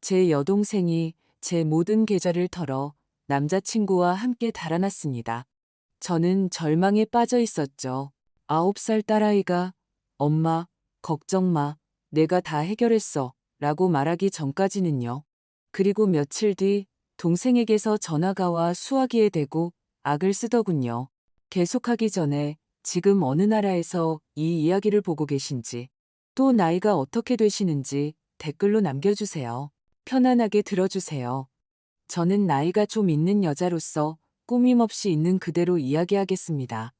제 여동생이 제 모든 계좌를 털어 남자친구와 함께 달아났습니다. 저는 절망에 빠져 있었죠. 9살 딸아이가 엄마, 걱정 마. 내가 다 해결했어. 라고 말하기 전까지는요. 그리고 며칠 뒤 동생에게서 전화가 와 수화기에 대고 악을 쓰더군요. 계속하기 전에 지금 어느 나라에서 이 이야기를 보고 계신지, 또 나이가 어떻게 되시는지 댓글로 남겨주세요. 편안하게 들어주세요. 저는 나이가 좀 있는 여자로서 꾸밈없이 있는 그대로 이야기하겠습니다.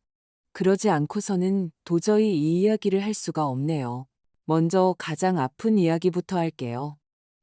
그러지 않고서는 도저히 이 이야기를 할 수가 없네요. 먼저 가장 아픈 이야기부터 할게요.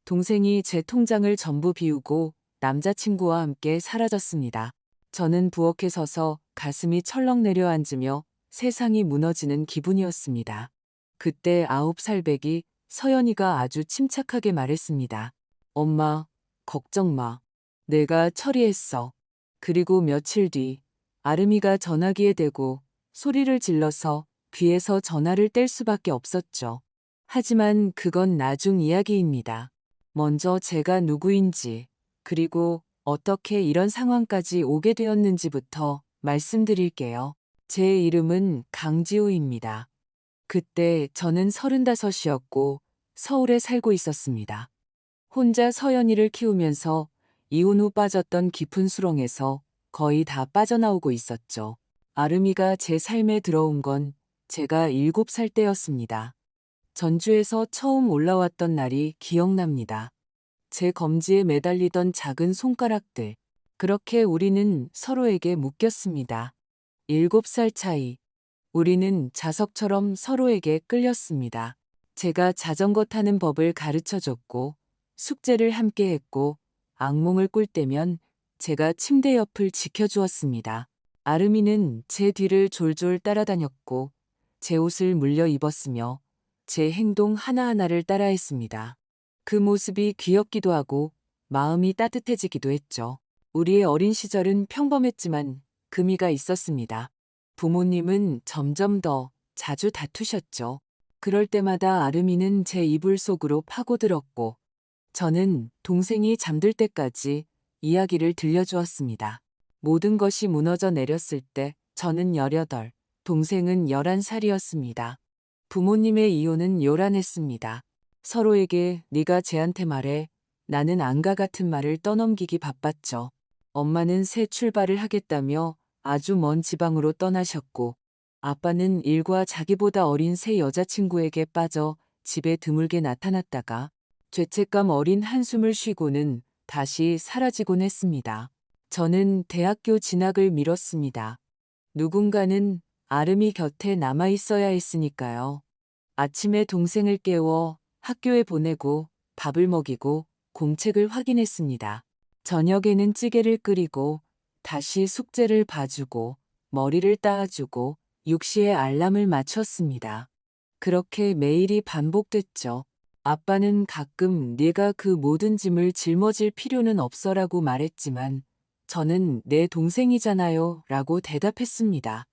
동생이 제 통장을 전부 비우고 남자친구와 함께 사라졌습니다. 저는 부엌에 서서 가슴이 철렁 내려앉으며 세상이 무너지는 기분이었습니다. 그때 9살 배기 서연이가 아주 침착하게 말했습니다. 엄마, 걱정 마. 내가 처리했어. 그리고 며칠 뒤 아름이가 전화기에 대고 소리를 질러서 귀에서 전화를 뗄 수밖에 없었죠. 하지만 그건 나중 이야기입니다. 먼저 제가 누구인지, 그리고 어떻게 이런 상황까지 오게 되었는지부터 말씀드릴게요. 제 이름은 강지우입니다. 그때 저는 35이었고 서울에 살고 있었습니다. 혼자 서연이를 키우면서 이혼 후 빠졌던 깊은 수렁에서 거의 다 빠져나오고 있었죠. 아름이가 제 삶에 들어온 건 제가 7살 때였습니다. 전주에서 처음 올라왔던 날이 기억납니다. 제 검지에 매달리던 작은 손가락들. 그렇게 우리는 서로에게 묶였습니다. 7살 차이. 우리는 자석처럼 서로에게 끌렸습니다. 제가 자전거 타는 법을 가르쳐 줬고, 숙제를 함께 했고, 악몽을 꿀 때면 제가 침대 옆을 지켜주었습니다. 아름이는 제 뒤를 졸졸 따라다녔고, 제 옷을 물려 입었으며, 제 행동 하나하나를 따라했습니다. 그 모습이 귀엽기도 하고, 마음이 따뜻해지기도 했죠. 우리의 어린 시절은 평범했지만 금이가 있었습니다. 부모님은 점점 더 자주 다투셨죠. 그럴 때마다 아름이는 제 이불 속으로 파고들었고, 저는 동생이 잠들 때까지 이야기를 들려주었습니다. 모든 것이 무너져 내렸을 때 저는 18, 동생은 11살이었습니다. 부모님의 이혼은 요란했습니다. 서로에게 네가 쟤한테 말해, 나는 안가 같은 말을 떠넘기기 바빴죠. 엄마는 새 출발을 하겠다며 아주 먼 지방으로 떠나셨고, 아빠는 일과 자기보다 어린 새 여자친구에게 빠져 집에 드물게 나타났다가 죄책감 어린 한숨을 쉬고는 다시 사라지곤 했습니다. 저는 대학교 진학을 미뤘습니다. 누군가는 아름이 곁에 남아 있어야 했으니까요. 아침에 동생을 깨워 학교에 보내고 밥을 먹이고 공책을 확인했습니다. 저녁에는 찌개를 끓이고 다시 숙제를 봐주고 머리를 따주고 6시에 알람을 맞췄습니다. 그렇게 매일이 반복됐죠. 아빠는 가끔 네가 그 모든 짐을 짊어질 필요는 없어라고 말했지만 저는 내 동생이잖아요 라고 대답했습니다.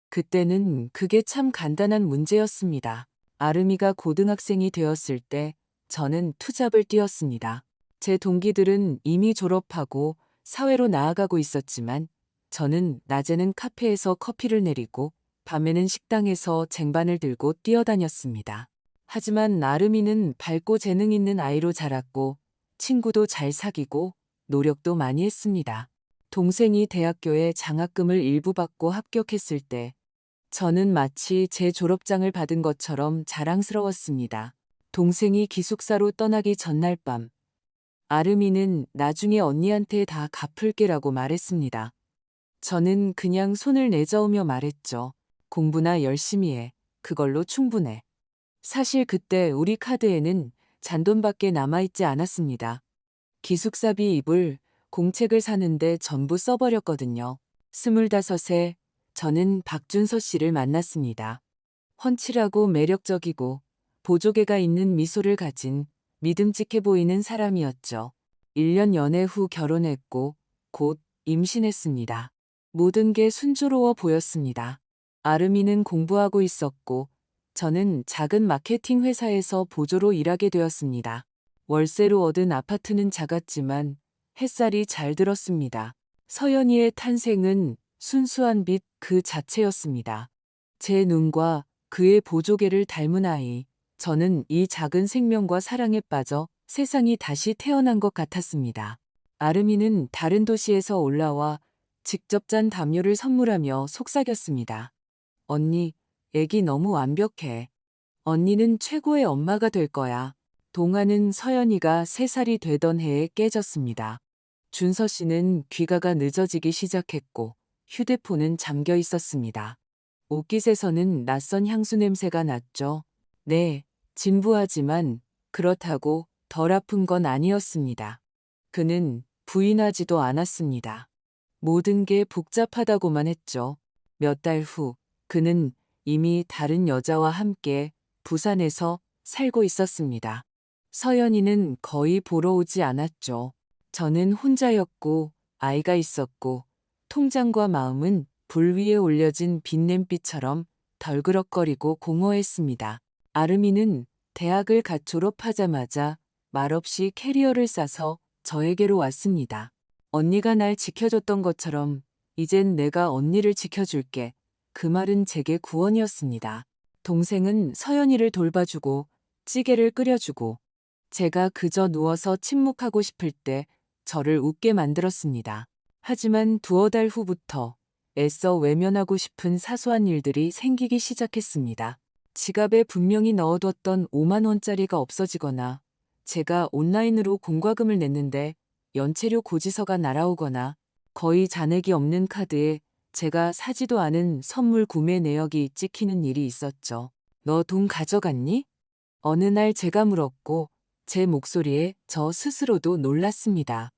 그때는 그게 참 간단한 문제였습니다. 아름이가 고등학생이 되었을 때 저는 투잡을 뛰었습니다. 제 동기들은 이미 졸업하고 사회로 나아가고 있었지만 저는 낮에는 카페에서 커피를 내리고 밤에는 식당에서 쟁반을 들고 뛰어다녔습니다. 하지만 아름이는 밝고 재능 있는 아이로 자랐고 친구도 잘 사귀고 노력도 많이 했습니다. 동생이 대학교에 장학금을 일부 받고 합격했을 때 저는 마치 제 졸업장을 받은 것처럼 자랑스러웠습니다. 동생이 기숙사로 떠나기 전날 밤, 아름이는 나중에 언니한테 다 갚을게라고 말했습니다. 저는 그냥 손을 내저으며 말했죠. 공부나 열심히 해. 그걸로 충분해. 사실 그때 우리 카드에는 잔돈밖에 남아있지 않았습니다. 기숙사비 이불, 공책을 사는데 전부 써버렸거든요. 25에 저는 박준서 씨를 만났습니다. 훤칠하고 매력적이고 보조개가 있는 미소를 가진 믿음직해 보이는 사람이었죠. 1년 연애 후 결혼했고 곧 임신했습니다. 모든 게 순조로워 보였습니다. 아름이는 공부하고 있었고 저는 작은 마케팅 회사에서 보조로 일하게 되었습니다. 월세로 얻은 아파트는 작았지만 햇살이 잘 들었습니다. 서연이의 탄생은 순수한 빛 그 자체였습니다. 제 눈과 그의 보조개를 닮은 아이. 저는 이 작은 생명과 사랑에 빠져 세상이 다시 태어난 것 같았습니다. 아름이는 다른 도시에서 올라와 직접 짠 담요를 선물하며 속삭였습니다. 언니, 애기 너무 완벽해. 언니는 최고의 엄마가 될 거야. 동화는 서연이가 3살이 되던 해에 깨졌습니다. 준서 씨는 귀가가 늦어지기 시작했고 휴대폰은 잠겨 있었습니다. 옷깃에서는 낯선 향수 냄새가 났죠. 네, 진부하지만 그렇다고 덜 아픈 건 아니었습니다. 그는 부인하지도 않았습니다. 모든 게 복잡하다고만 했죠. 몇 달 후, 그는 이미 다른 여자와 함께 부산에서 살고 있었습니다. 서연이는 거의 보러 오지 않았죠. 저는 혼자였고, 아이가 있었고, 통장과 마음은 불 위에 올려진 빈냄비처럼 덜그럭거리고 공허했습니다. 아름이는 대학을 갓 졸업하자마자 말없이 캐리어를 싸서 저에게로 왔습니다. 언니가 날 지켜줬던 것처럼 이젠 내가 언니를 지켜줄게. 그 말은 제게 구원이었습니다. 동생은 서연이를 돌봐주고 찌개를 끓여주고 제가 그저 누워서 침묵하고 싶을 때 저를 웃게 만들었습니다. 하지만 두어 달 후부터 애써 외면하고 싶은 사소한 일들이 생기기 시작했습니다. 지갑에 분명히 넣어뒀던 5만 원짜리가 없어지거나 제가 온라인으로 공과금을 냈는데 연체료 고지서가 날아오거나 거의 잔액이 없는 카드에 제가 사지도 않은 선물 구매 내역이 찍히는 일이 있었죠. 너 돈 가져갔니? 어느 날 제가 물었고 제 목소리에 저 스스로도 놀랐습니다.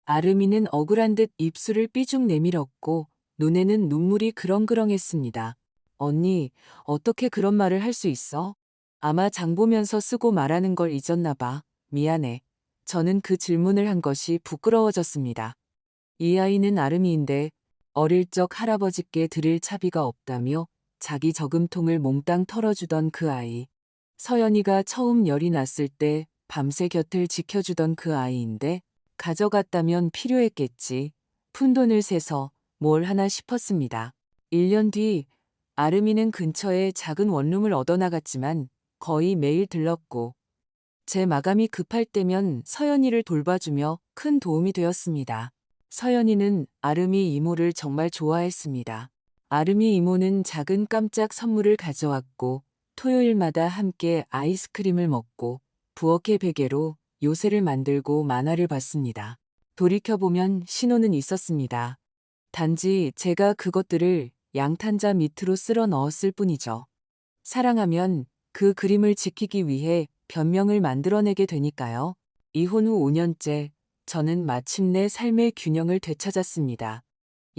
아름이는 억울한 듯 입술을 삐죽 내밀었고 눈에는 눈물이 그렁그렁했습니다. 언니, 어떻게 그런 말을 할 수 있어? 아마 장 보면서 쓰고 말하는 걸 잊었나 봐. 미안해. 저는 그 질문을 한 것이 부끄러워졌습니다. 이 아이는 아름이인데 어릴 적 할아버지께 드릴 차비가 없다며 자기 저금통을 몽땅 털어주던 그 아이. 서연이가 처음 열이 났을 때 밤새 곁을 지켜주던 그 아이인데 가져갔다면 필요했겠지. 푼돈을 세서 뭘 하나 싶었습니다. 1년 뒤 아름이는 근처에 작은 원룸을 얻어나갔지만 거의 매일 들렀고 제 마감이 급할 때면 서연이를 돌봐주며 큰 도움이 되었습니다. 서연이는 아름이 이모를 정말 좋아했습니다. 아름이 이모는 작은 깜짝 선물을 가져왔고 토요일마다 함께 아이스크림을 먹고 부엌의 베개로 요새를 만들고 만화를 봤습니다. 돌이켜보면 신호는 있었습니다. 단지 제가 그것들을 양탄자 밑으로 쓸어 넣었을 뿐이죠. 사랑하면 그 그림을 지키기 위해 변명을 만들어내게 되니까요. 이혼 후 5년째 저는 마침내 삶의 균형을 되찾았습니다.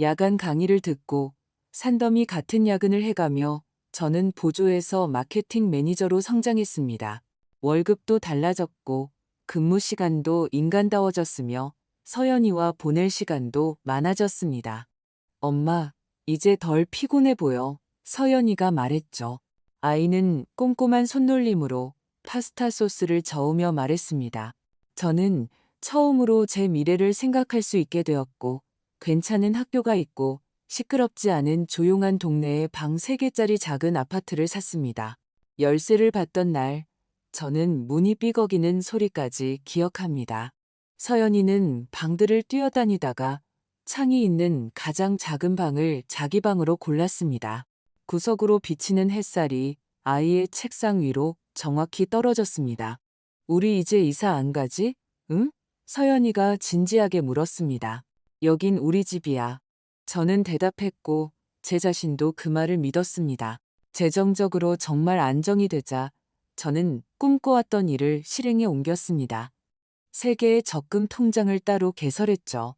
야간 강의를 듣고 산더미 같은 야근을 해가며 저는 보조에서 마케팅 매니저로 성장했습니다. 월급도 달라졌고 근무 시간도 인간다워졌으며 서연이와 보낼 시간도 많아졌습니다. 엄마, 이제 덜 피곤해 보여. 서연이가 말했죠. 아이는 꼼꼼한 손놀림으로 파스타 소스를 저으며 말했습니다. 저는 처음으로 제 미래를 생각할 수 있게 되었고, 괜찮은 학교가 있고, 시끄럽지 않은 조용한 동네에 방 3개짜리 작은 아파트를 샀습니다. 열쇠를 받던 날, 저는 문이 삐걱이는 소리까지 기억합니다. 서연이는 방들을 뛰어다니다가 창이 있는 가장 작은 방을 자기 방으로 골랐습니다. 구석으로 비치는 햇살이 아이의 책상 위로 정확히 떨어졌습니다. 우리 이제 이사 안 가지? 응? 서연이가 진지하게 물었습니다. 여긴 우리 집이야. 저는 대답했고 제 자신도 그 말을 믿었습니다. 재정적으로 정말 안정이 되자 저는 꿈꿔왔던 일을 실행에 옮겼습니다. 3개의 적금 통장을 따로 개설했죠.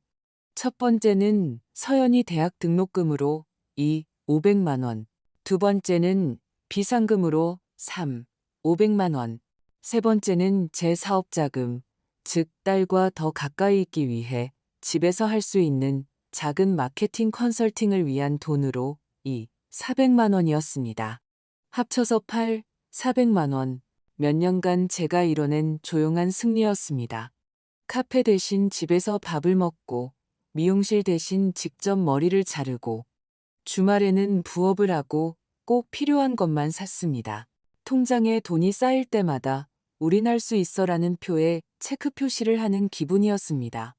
첫 번째는 서연이 대학 등록금으로 500만 원, 두 번째는 비상금으로 500만 원, 세 번째는 제 사업자금, 즉 딸과 더 가까이 있기 위해 집에서 할 수 있는 작은 마케팅 컨설팅을 위한 돈으로 400만 원이었습니다. 합쳐서 400만 원. 몇 년간 제가 이뤄낸 조용한 승리였습니다. 카페 대신 집에서 밥을 먹고, 미용실 대신 직접 머리를 자르고, 주말에는 부업을 하고 꼭 필요한 것만 샀습니다. 통장에 돈이 쌓일 때마다 우린 할 수 있어라는 표에 체크 표시를 하는 기분이었습니다.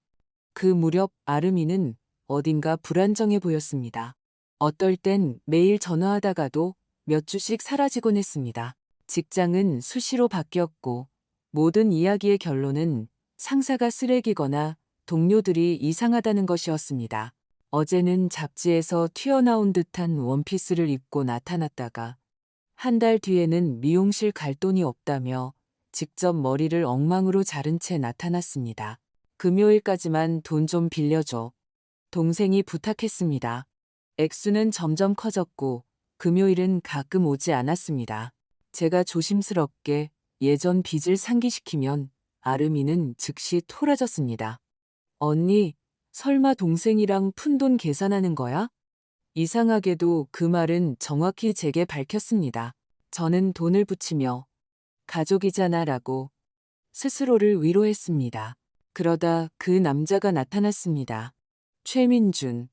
그 무렵 아름이는 어딘가 불안정해 보였습니다. 어떨 땐 매일 전화하다가도 몇 주씩 사라지곤 했습니다. 직장은 수시로 바뀌었고 모든 이야기의 결론은 상사가 쓰레기거나 동료들이 이상하다는 것이었습니다. 어제는 잡지에서 튀어나온 듯한 원피스를 입고 나타났다가 한 달 뒤에는 미용실 갈 돈이 없다며 직접 머리를 엉망으로 자른 채 나타났습니다. 금요일까지만 돈 좀 빌려줘. 동생이 부탁했습니다. 액수는 점점 커졌고 금요일은 가끔 오지 않았습니다. 제가 조심스럽게 예전 빚을 상기시키면 아름이는 즉시 토라졌습니다. 언니, 설마 동생이랑 푼돈 계산하는 거야? 이상하게도 그 말은 정확히 제게 밝혔습니다. 저는 돈을 붙이며 가족이잖아라고 스스로를 위로했습니다. 그러다 그 남자가 나타났습니다. 최민준.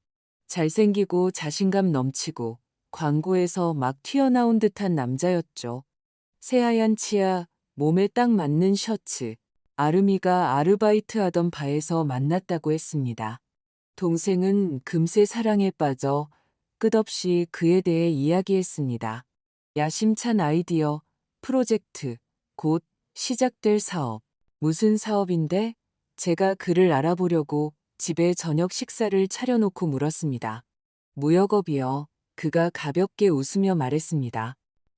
잘생기고 자신감 넘치고 광고에서 막 튀어나온 듯한 남자였죠. 새하얀 치아, 몸에 딱 맞는 셔츠. 아름이가 아르바이트하던 바에서 만났다고 했습니다. 동생은 금세 사랑에 빠져 끝없이 그에 대해 이야기했습니다. 야심찬 아이디어, 프로젝트, 곧 시작될 사업. 무슨 사업인데? 제가 그를 알아보려고 집에 저녁 식사를 차려놓고 물었습니다. 무역업이요. 그가 가볍게 웃으며 말했습니다.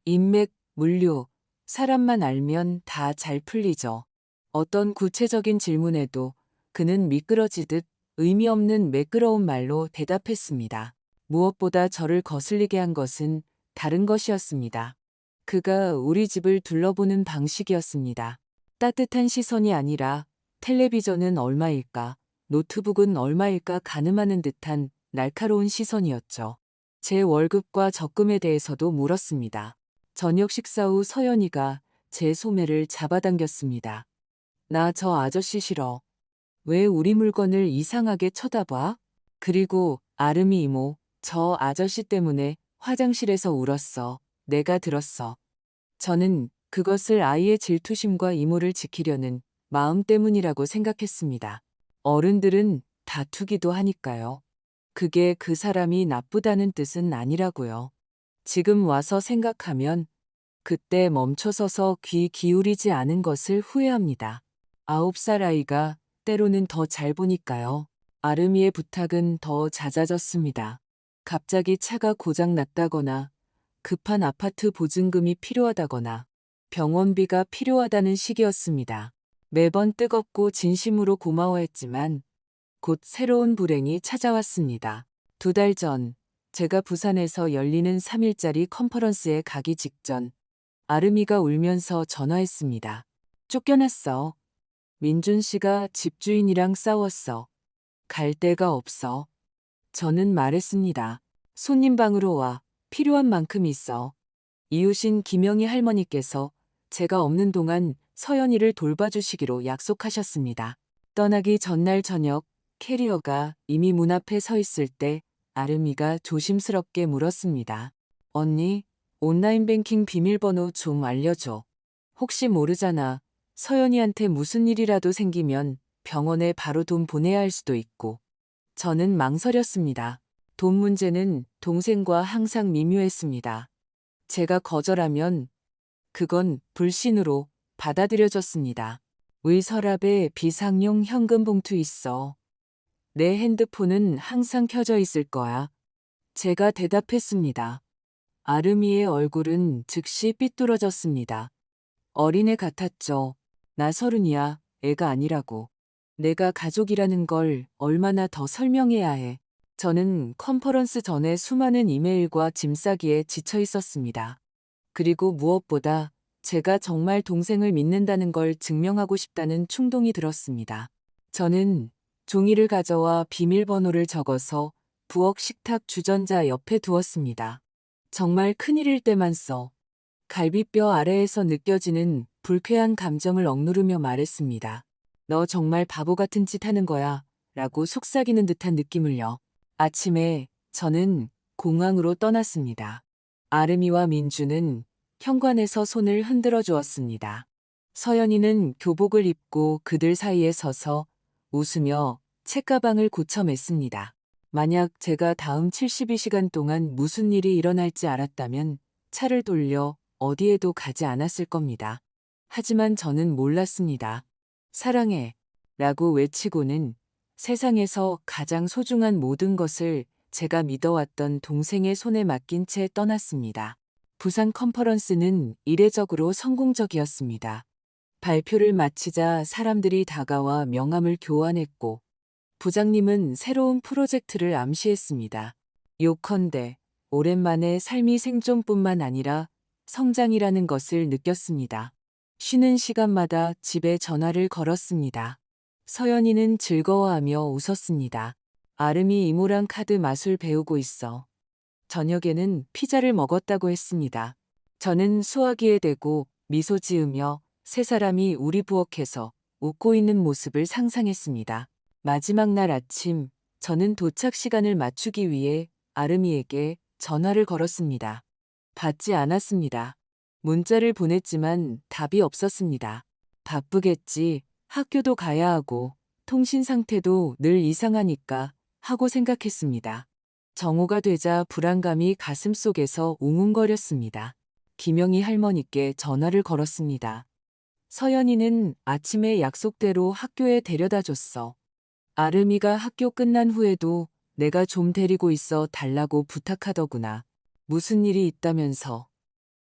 인맥, 물류, 사람만 알면 다 잘 풀리죠. 어떤 구체적인 질문에도 그는 미끄러지듯 의미 없는 매끄러운 말로 대답했습니다. 무엇보다 저를 거슬리게 한 것은 다른 것이었습니다. 그가 우리 집을 둘러보는 방식이었습니다. 따뜻한 시선이 아니라 텔레비전은 얼마일까, 노트북은 얼마일까 가늠하는 듯한 날카로운 시선이었죠. 제 월급과 적금에 대해서도 물었습니다. 저녁 식사 후 서연이가 제 소매를 잡아당겼습니다. 나 저 아저씨 싫어. 왜 우리 물건을 이상하게 쳐다봐? 그리고 아름이 이모, 저 아저씨 때문에 화장실에서 울었어. 내가 들었어. 저는 그것을 아이의 질투심과 이모를 지키려는 마음 때문이라고 생각했습니다. 어른들은 다투기도 하니까요. 그게 그 사람이 나쁘다는 뜻은 아니라고요. 지금 와서 생각하면 그때 멈춰서서 귀 기울이지 않은 것을 후회합니다. 9살 아이가 때로는 더 잘 보니까요. 아름이의 부탁은 더 잦아졌습니다. 갑자기 차가 고장 났다거나 급한 아파트 보증금이 필요하다거나 병원비가 필요하다는 시기였습니다. 매번 뜨겁고 진심으로 고마워했지만 곧 새로운 불행이 찾아왔습니다. 2달 전 제가 부산에서 열리는 3일짜리 컨퍼런스에 가기 직전 아름이가 울면서 전화했습니다. 쫓겨났어. 민준 씨가 집주인이랑 싸웠어. 갈 데가 없어. 저는 말했습니다. 손님 방으로 와. 필요한 만큼 있어. 이웃인 김영희 할머니께서 제가 없는 동안 서연이를 돌봐주시기로 약속하셨습니다. 떠나기 전날 저녁 캐리어가 이미 문 앞에 서 있을 때 아름이가 조심스럽게 물었습니다. 언니, 온라인 뱅킹 비밀번호 좀 알려줘. 혹시 모르잖아. 서연이한테 무슨 일이라도 생기면 병원에 바로 돈 보내야 할 수도 있고. 저는 망설였습니다. 돈 문제는 동생과 항상 미묘했습니다. 제가 거절하면 그건 불신으로 받아들여졌습니다. 의 서랍에 비상용 현금 봉투 있어. 내 핸드폰은 항상 켜져 있을 거야. 제가 대답했습니다. 아름이의 얼굴은 즉시 삐뚤어졌습니다. 어린애 같았죠. 나 30이야, 애가 아니라고. 내가 가족이라는 걸 얼마나 더 설명해야 해. 저는 컨퍼런스 전에 수많은 이메일과 짐 싸기에 지쳐 있었습니다. 그리고 무엇보다 제가 정말 동생을 믿는다는 걸 증명하고 싶다는 충동이 들었습니다. 저는 종이를 가져와 비밀번호를 적어서 부엌 식탁 주전자 옆에 두었습니다. 정말 큰일일 때만 써. 갈비뼈 아래에서 느껴지는 불쾌한 감정을 억누르며 말했습니다. 너 정말 바보 같은 짓 하는 거야. 라고 속삭이는 듯한 느낌을요. 아침에 저는 공항으로 떠났습니다. 아름이와 민주는 현관에서 손을 흔들어 주었습니다. 서연이는 교복을 입고 그들 사이에 서서 웃으며 책가방을 고쳐 맸습니다. 만약 제가 다음 72시간 동안 무슨 일이 일어날지 알았다면 차를 돌려 어디에도 가지 않았을 겁니다. 하지만 저는 몰랐습니다. 사랑해 라고 외치고는 세상에서 가장 소중한 모든 것을 제가 믿어왔던 동생의 손에 맡긴 채 떠났습니다. 부산 컨퍼런스는 이례적으로 성공적이었습니다. 발표를 마치자 사람들이 다가와 명함을 교환했고 부장님은 새로운 프로젝트를 암시했습니다. 요컨대 오랜만에 삶이 생존뿐만 아니라 성장이라는 것을 느꼈습니다. 쉬는 시간마다 집에 전화를 걸었습니다. 서연이는 즐거워하며 웃었습니다. 아름이 이모랑 카드 마술 배우고 있어. 저녁에는 피자를 먹었다고 했습니다. 저는 수화기에 대고 미소 지으며 세 사람이 우리 부엌에서 웃고 있는 모습을 상상했습니다. 마지막 날 아침, 저는 도착 시간을 맞추기 위해 아름이에게 전화를 걸었습니다. 받지 않았습니다. 문자를 보냈지만 답이 없었습니다. 바쁘겠지, 학교도 가야 하고, 통신 상태도 늘 이상하니까 하고 생각했습니다. 정오가 되자 불안감이 가슴속에서 웅웅거렸습니다. 김영희 할머니께 전화를 걸었습니다. 서연이는 아침에 약속대로 학교에 데려다 줬어. 아름이가 학교 끝난 후에도 내가 좀 데리고 있어 달라고 부탁하더구나. 무슨 일이 있다면서.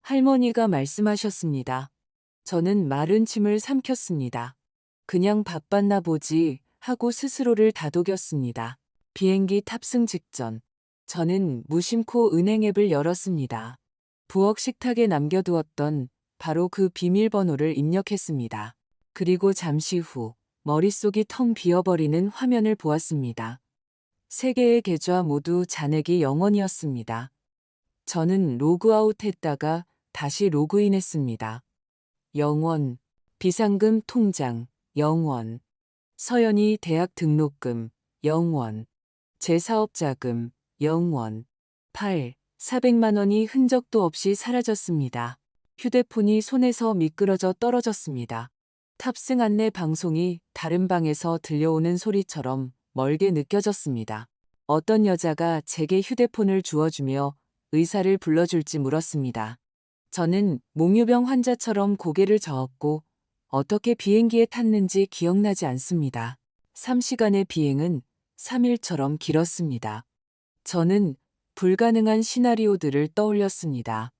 할머니가 말씀하셨습니다. 저는 마른 침을 삼켰습니다. 그냥 바빴나 보지 하고 스스로를 다독였습니다. 비행기 탑승 직전. 저는 무심코 은행 앱을 열었습니다. 부엌 식탁에 남겨두었던 바로 그 비밀번호를 입력했습니다. 그리고 잠시 후 머릿속이 텅 비어버리는 화면을 보았습니다. 세 개의 계좌 모두 잔액이 0원이었습니다. 저는 로그아웃 했다가 다시 로그인했습니다. 0원, 비상금 통장 0원, 서연이 대학 등록금 0원, 제 사업자금 0원, 400만 원이 흔적도 없이 사라졌습니다. 휴대폰이 손에서 미끄러져 떨어졌습니다. 탑승 안내 방송이 다른 방에서 들려오는 소리처럼 멀게 느껴졌습니다. 어떤 여자가 제게 휴대폰을 주워주며 의사를 불러줄지 물었습니다. 저는 몽유병 환자처럼 고개를 저었고 어떻게 비행기에 탔는지 기억나지 않습니다. 3시간의 비행은 3일처럼 길었습니다. 저는 불가능한 시나리오들을 떠올렸습니다.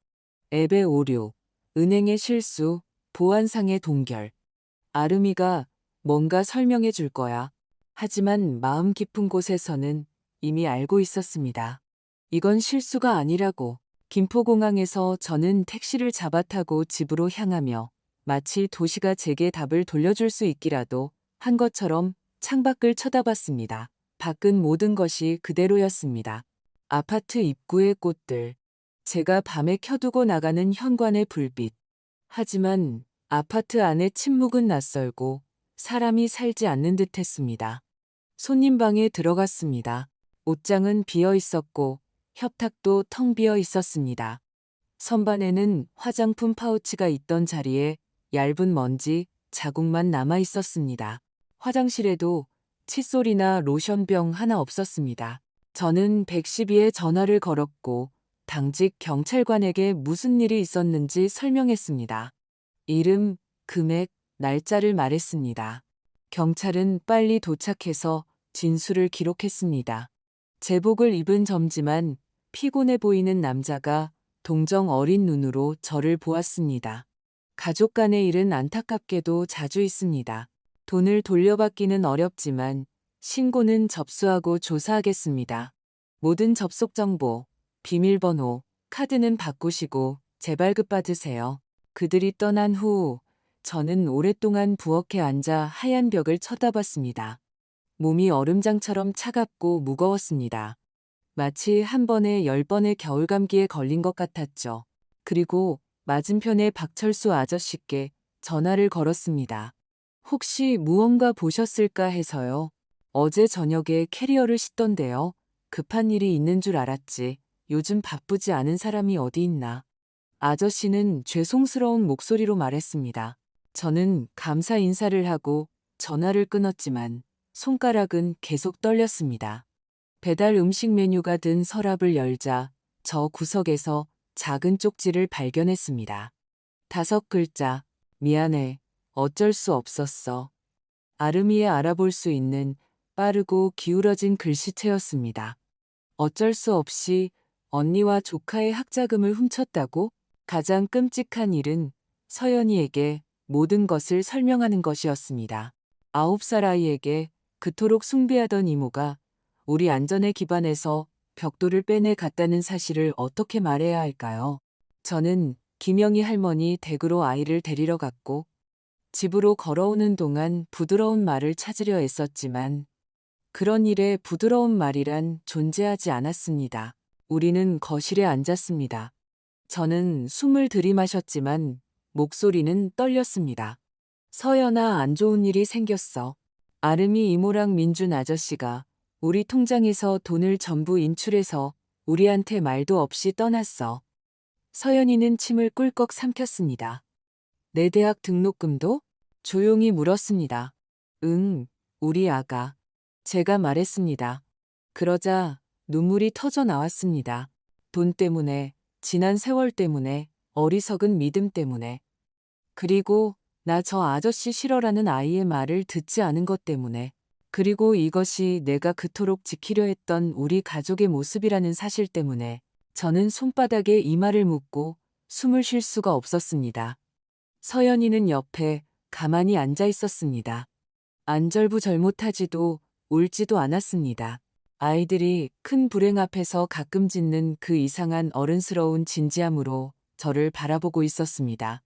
앱의 오류, 은행의 실수, 보안상의 동결. 아름이가 뭔가 설명해 줄 거야. 하지만 마음 깊은 곳에서는 이미 알고 있었습니다. 이건 실수가 아니라고. 김포공항에서 저는 택시를 잡아타고 집으로 향하며 마치 도시가 제게 답을 돌려줄 수 있기라도 한 것처럼 창밖을 쳐다봤습니다. 밖은 모든 것이 그대로였습니다. 아파트 입구의 꽃들, 제가 밤에 켜두고 나가는 현관의 불빛. 하지만 아파트 안의 침묵은 낯설고 사람이 살지 않는 듯했습니다. 손님 방에 들어갔습니다. 옷장은 비어 있었고 협탁도 텅 비어 있었습니다. 선반에는 화장품 파우치가 있던 자리에 얇은 먼지 자국만 남아 있었습니다. 화장실에도 칫솔이나 로션병 하나 없었습니다. 저는 112에 전화를 걸었고 당직 경찰관에게 무슨 일이 있었는지 설명했습니다. 이름, 금액, 날짜를 말했습니다. 경찰은 빨리 도착해서 진술을 기록했습니다. 제복을 입은 점지만 피곤해 보이는 남자가 동정 어린 눈으로 저를 보았습니다. 가족 간의 일은 안타깝게도 자주 있습니다. 돈을 돌려받기는 어렵지만 신고는 접수하고 조사하겠습니다. 모든 접속 정보, 비밀번호, 카드는 바꾸시고 재발급 받으세요. 그들이 떠난 후 저는 오랫동안 부엌에 앉아 하얀 벽을 쳐다봤습니다. 몸이 얼음장처럼 차갑고 무거웠습니다. 마치 한 번에 10번의 겨울감기에 걸린 것 같았죠. 그리고 맞은편의 박철수 아저씨께 전화를 걸었습니다. 혹시 무언가 보셨을까 해서요. 어제 저녁에 캐리어를 싣던데요. 급한 일이 있는 줄 알았지. 요즘 바쁘지 않은 사람이 어디 있나. 아저씨는 죄송스러운 목소리로 말했습니다. 저는 감사 인사를 하고 전화를 끊었지만 손가락은 계속 떨렸습니다. 배달 음식 메뉴가 든 서랍을 열자 저 구석에서 작은 쪽지를 발견했습니다. 5글자, 미안해, 어쩔 수 없었어. 아름이에 알아볼 수 있는 빠르고 기울어진 글씨체였습니다. 어쩔 수 없이 언니와 조카의 학자금을 훔쳤다고? 가장 끔찍한 일은 서연이에게 모든 것을 설명하는 것이었습니다. 9살 아이에게 그토록 숭배하던 이모가 우리 안전에 기반해서 벽돌을 빼내 갔다는 사실을 어떻게 말해야 할까요? 저는 김영희 할머니 댁으로 아이를 데리러 갔고 집으로 걸어오는 동안 부드러운 말을 찾으려 애썼지만 그런 일에 부드러운 말이란 존재하지 않았습니다. 우리는 거실에 앉았습니다. 저는 숨을 들이마셨지만 목소리는 떨렸습니다. 서연아, 안 좋은 일이 생겼어. 아름이 이모랑 민준 아저씨가 우리 통장에서 돈을 전부 인출해서 우리한테 말도 없이 떠났어. 서연이는 침을 꿀꺽 삼켰습니다. 내 대학 등록금도? 조용히 물었습니다. 응, 우리 아가. 제가 말했습니다. 그러자 눈물이 터져 나왔습니다. 돈 때문에, 지난 세월 때문에, 어리석은 믿음 때문에. 그리고 나 저 아저씨 싫어라는 아이의 말을 듣지 않은 것 때문에. 그리고 이것이 내가 그토록 지키려 했던 우리 가족의 모습이라는 사실 때문에 저는 손바닥에 이마를 묻고 숨을 쉴 수가 없었습니다. 서연이는 옆에 가만히 앉아 있었습니다. 안절부절못하지도 울지도 않았습니다. 아이들이 큰 불행 앞에서 가끔 짓는 그 이상한 어른스러운 진지함으로 저를 바라보고 있었습니다.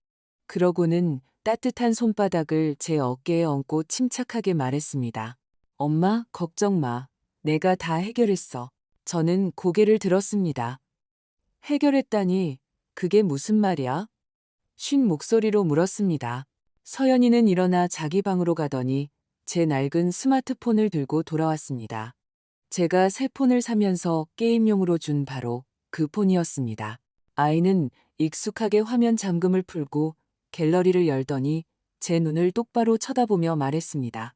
그러고는 따뜻한 손바닥을 제 어깨에 얹고 침착하게 말했습니다. 엄마, 걱정 마. 내가 다 해결했어. 저는 고개를 들었습니다. 해결했다니, 그게 무슨 말이야? 쉰 목소리로 물었습니다. 서연이는 일어나 자기 방으로 가더니 제 낡은 스마트폰을 들고 돌아왔습니다. 제가 새 폰을 사면서 게임용으로 준 바로 그 폰이었습니다. 아이는 익숙하게 화면 잠금을 풀고 갤러리를 열더니 제 눈을 똑바로 쳐다보며 말했습니다.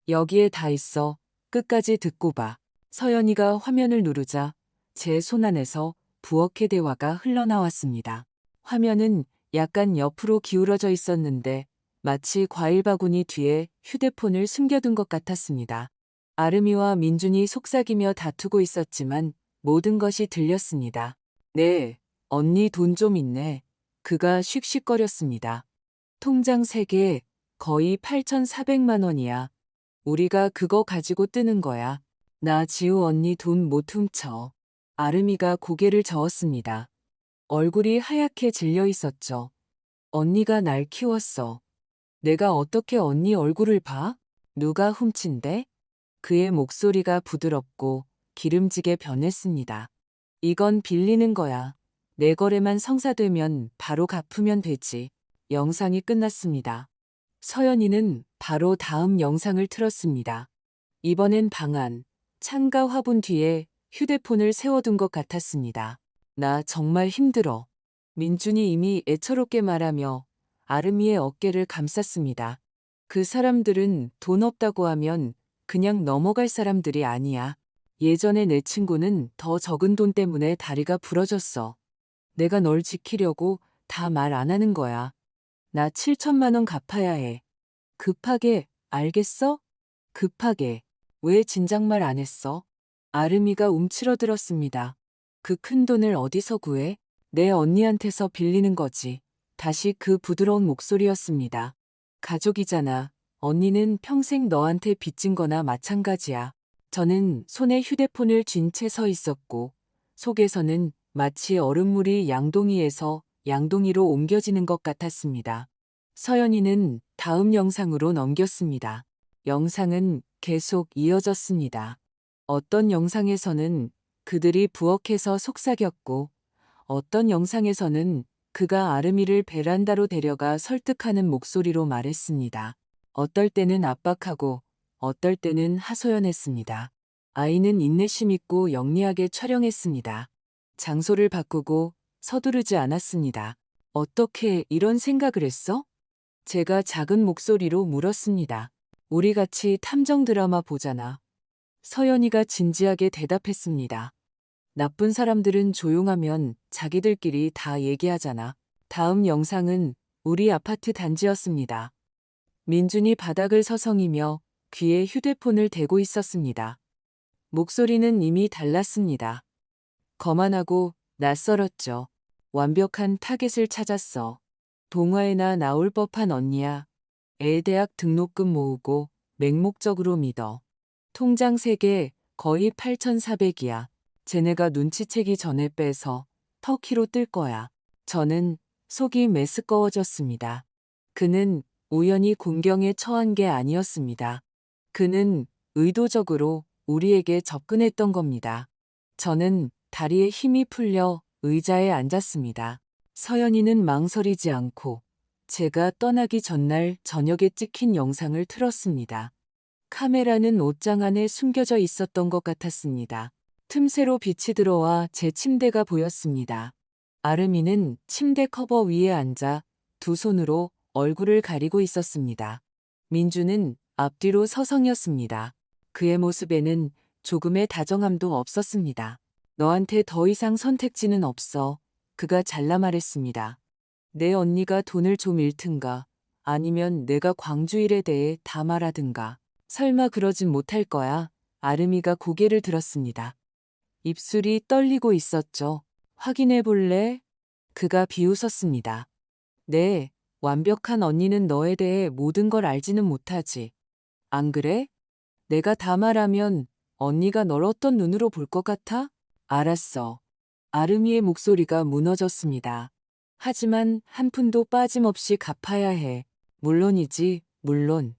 여기에 다 있어. 끝까지 듣고 봐. 서연이가 화면을 누르자 제 손 안에서 부엌의 대화가 흘러나왔습니다. 화면은 약간 옆으로 기울어져 있었는데 마치 과일 바구니 뒤에 휴대폰을 숨겨둔 것 같았습니다. 아름이와 민준이 속삭이며 다투고 있었지만 모든 것이 들렸습니다. 네, 언니 돈 좀 있네. 그가 씩씩거렸습니다. 통장 3개, 거의 8,400만 원이야. 우리가 그거 가지고 뜨는 거야. 나 지우 언니 돈 못 훔쳐. 아름이가 고개를 저었습니다. 얼굴이 하얗게 질려 있었죠. 언니가 날 키웠어. 내가 어떻게 언니 얼굴을 봐? 누가 훔친대? 그의 목소리가 부드럽고 기름지게 변했습니다. 이건 빌리는 거야. 내 거래만 성사되면 바로 갚으면 되지. 영상이 끝났습니다. 서연이는 바로 다음 영상을 틀었습니다. 이번엔 방안, 창가 화분 뒤에 휴대폰을 세워둔 것 같았습니다. 나 정말 힘들어. 민준이 이미 애처롭게 말하며 아름이의 어깨를 감쌌습니다. 그 사람들은 돈 없다고 하면 그냥 넘어갈 사람들이 아니야. 예전에 내 친구는 더 적은 돈 때문에 다리가 부러졌어. 내가 널 지키려고 다 말 안 하는 거야. 나 7천만 원 갚아야 해. 급하게, 알겠어? 급하게. 왜 진작 말 안 했어? 아름이가 움츠러들었습니다. 그 큰 돈을 어디서 구해? 내 언니한테서 빌리는 거지. 다시 그 부드러운 목소리였습니다. 가족이잖아. 언니는 평생 너한테 빚진 거나 마찬가지야. 저는 손에 휴대폰을 쥔 채 서 있었고 속에서는 마치 얼음물이 양동이에서 양동이로 옮겨지는 것 같았습니다. 서연이는 다음 영상으로 넘겼습니다. 영상은 계속 이어졌습니다. 어떤 영상에서는 그들이 부엌에서 속삭였고 어떤 영상에서는 그가 아름이를 베란다로 데려가 설득하는 목소리로 말했습니다. 어떨 때는 압박하고 어떨 때는 하소연했습니다. 아이는 인내심 있고 영리하게 촬영했습니다. 장소를 바꾸고 서두르지 않았습니다. 어떻게 이런 생각을 했어? 제가 작은 목소리로 물었습니다. 우리 같이 탐정 드라마 보잖아. 서연이가 진지하게 대답했습니다. 나쁜 사람들은 조용하면 자기들끼리 다 얘기하잖아. 다음 영상은 우리 아파트 단지였습니다. 민준이 바닥을 서성이며 귀에 휴대폰을 대고 있었습니다. 목소리는 이미 달랐습니다. 거만하고 낯설었죠. 완벽한 타겟을 찾았어. 동화에나 나올 법한 언니야. 애 대학 등록금 모으고 맹목적으로 믿어. 통장 3개 거의 8,400이야. 쟤네가 눈치채기 전에 빼서 터키로 뜰 거야. 저는 속이 메스꺼워졌습니다. 그는 우연히 공경에 처한 게 아니었습니다. 그는 의도적으로 우리에게 접근했던 겁니다. 저는 다리에 힘이 풀려 의자에 앉았습니다. 서연이는 망설이지 않고 제가 떠나기 전날 저녁에 찍힌 영상을 틀었습니다. 카메라는 옷장 안에 숨겨져 있었던 것 같았습니다. 틈새로 빛이 들어와 제 침대가 보였습니다. 아름이는 침대 커버 위에 앉아 두 손으로 얼굴을 가리고 있었습니다. 민주는 앞뒤로 서성였습니다. 그의 모습에는 조금의 다정함도 없었습니다. 너한테 더 이상 선택지는 없어. 그가 잘라 말했습니다. 내 언니가 돈을 좀 잃든가 아니면 내가 광주일에 대해 다 말하든가. 설마 그러진 못할 거야. 아름이가 고개를 들었습니다. 입술이 떨리고 있었죠. 확인해 볼래? 그가 비웃었습니다. 네, 완벽한 언니는 너에 대해 모든 걸 알지는 못하지. 안 그래? 내가 다 말하면 언니가 널 어떤 눈으로 볼 것 같아? 알았어. 아름이의 목소리가 무너졌습니다. 하지만 한 푼도 빠짐없이 갚아야 해. 물론이지, 물론.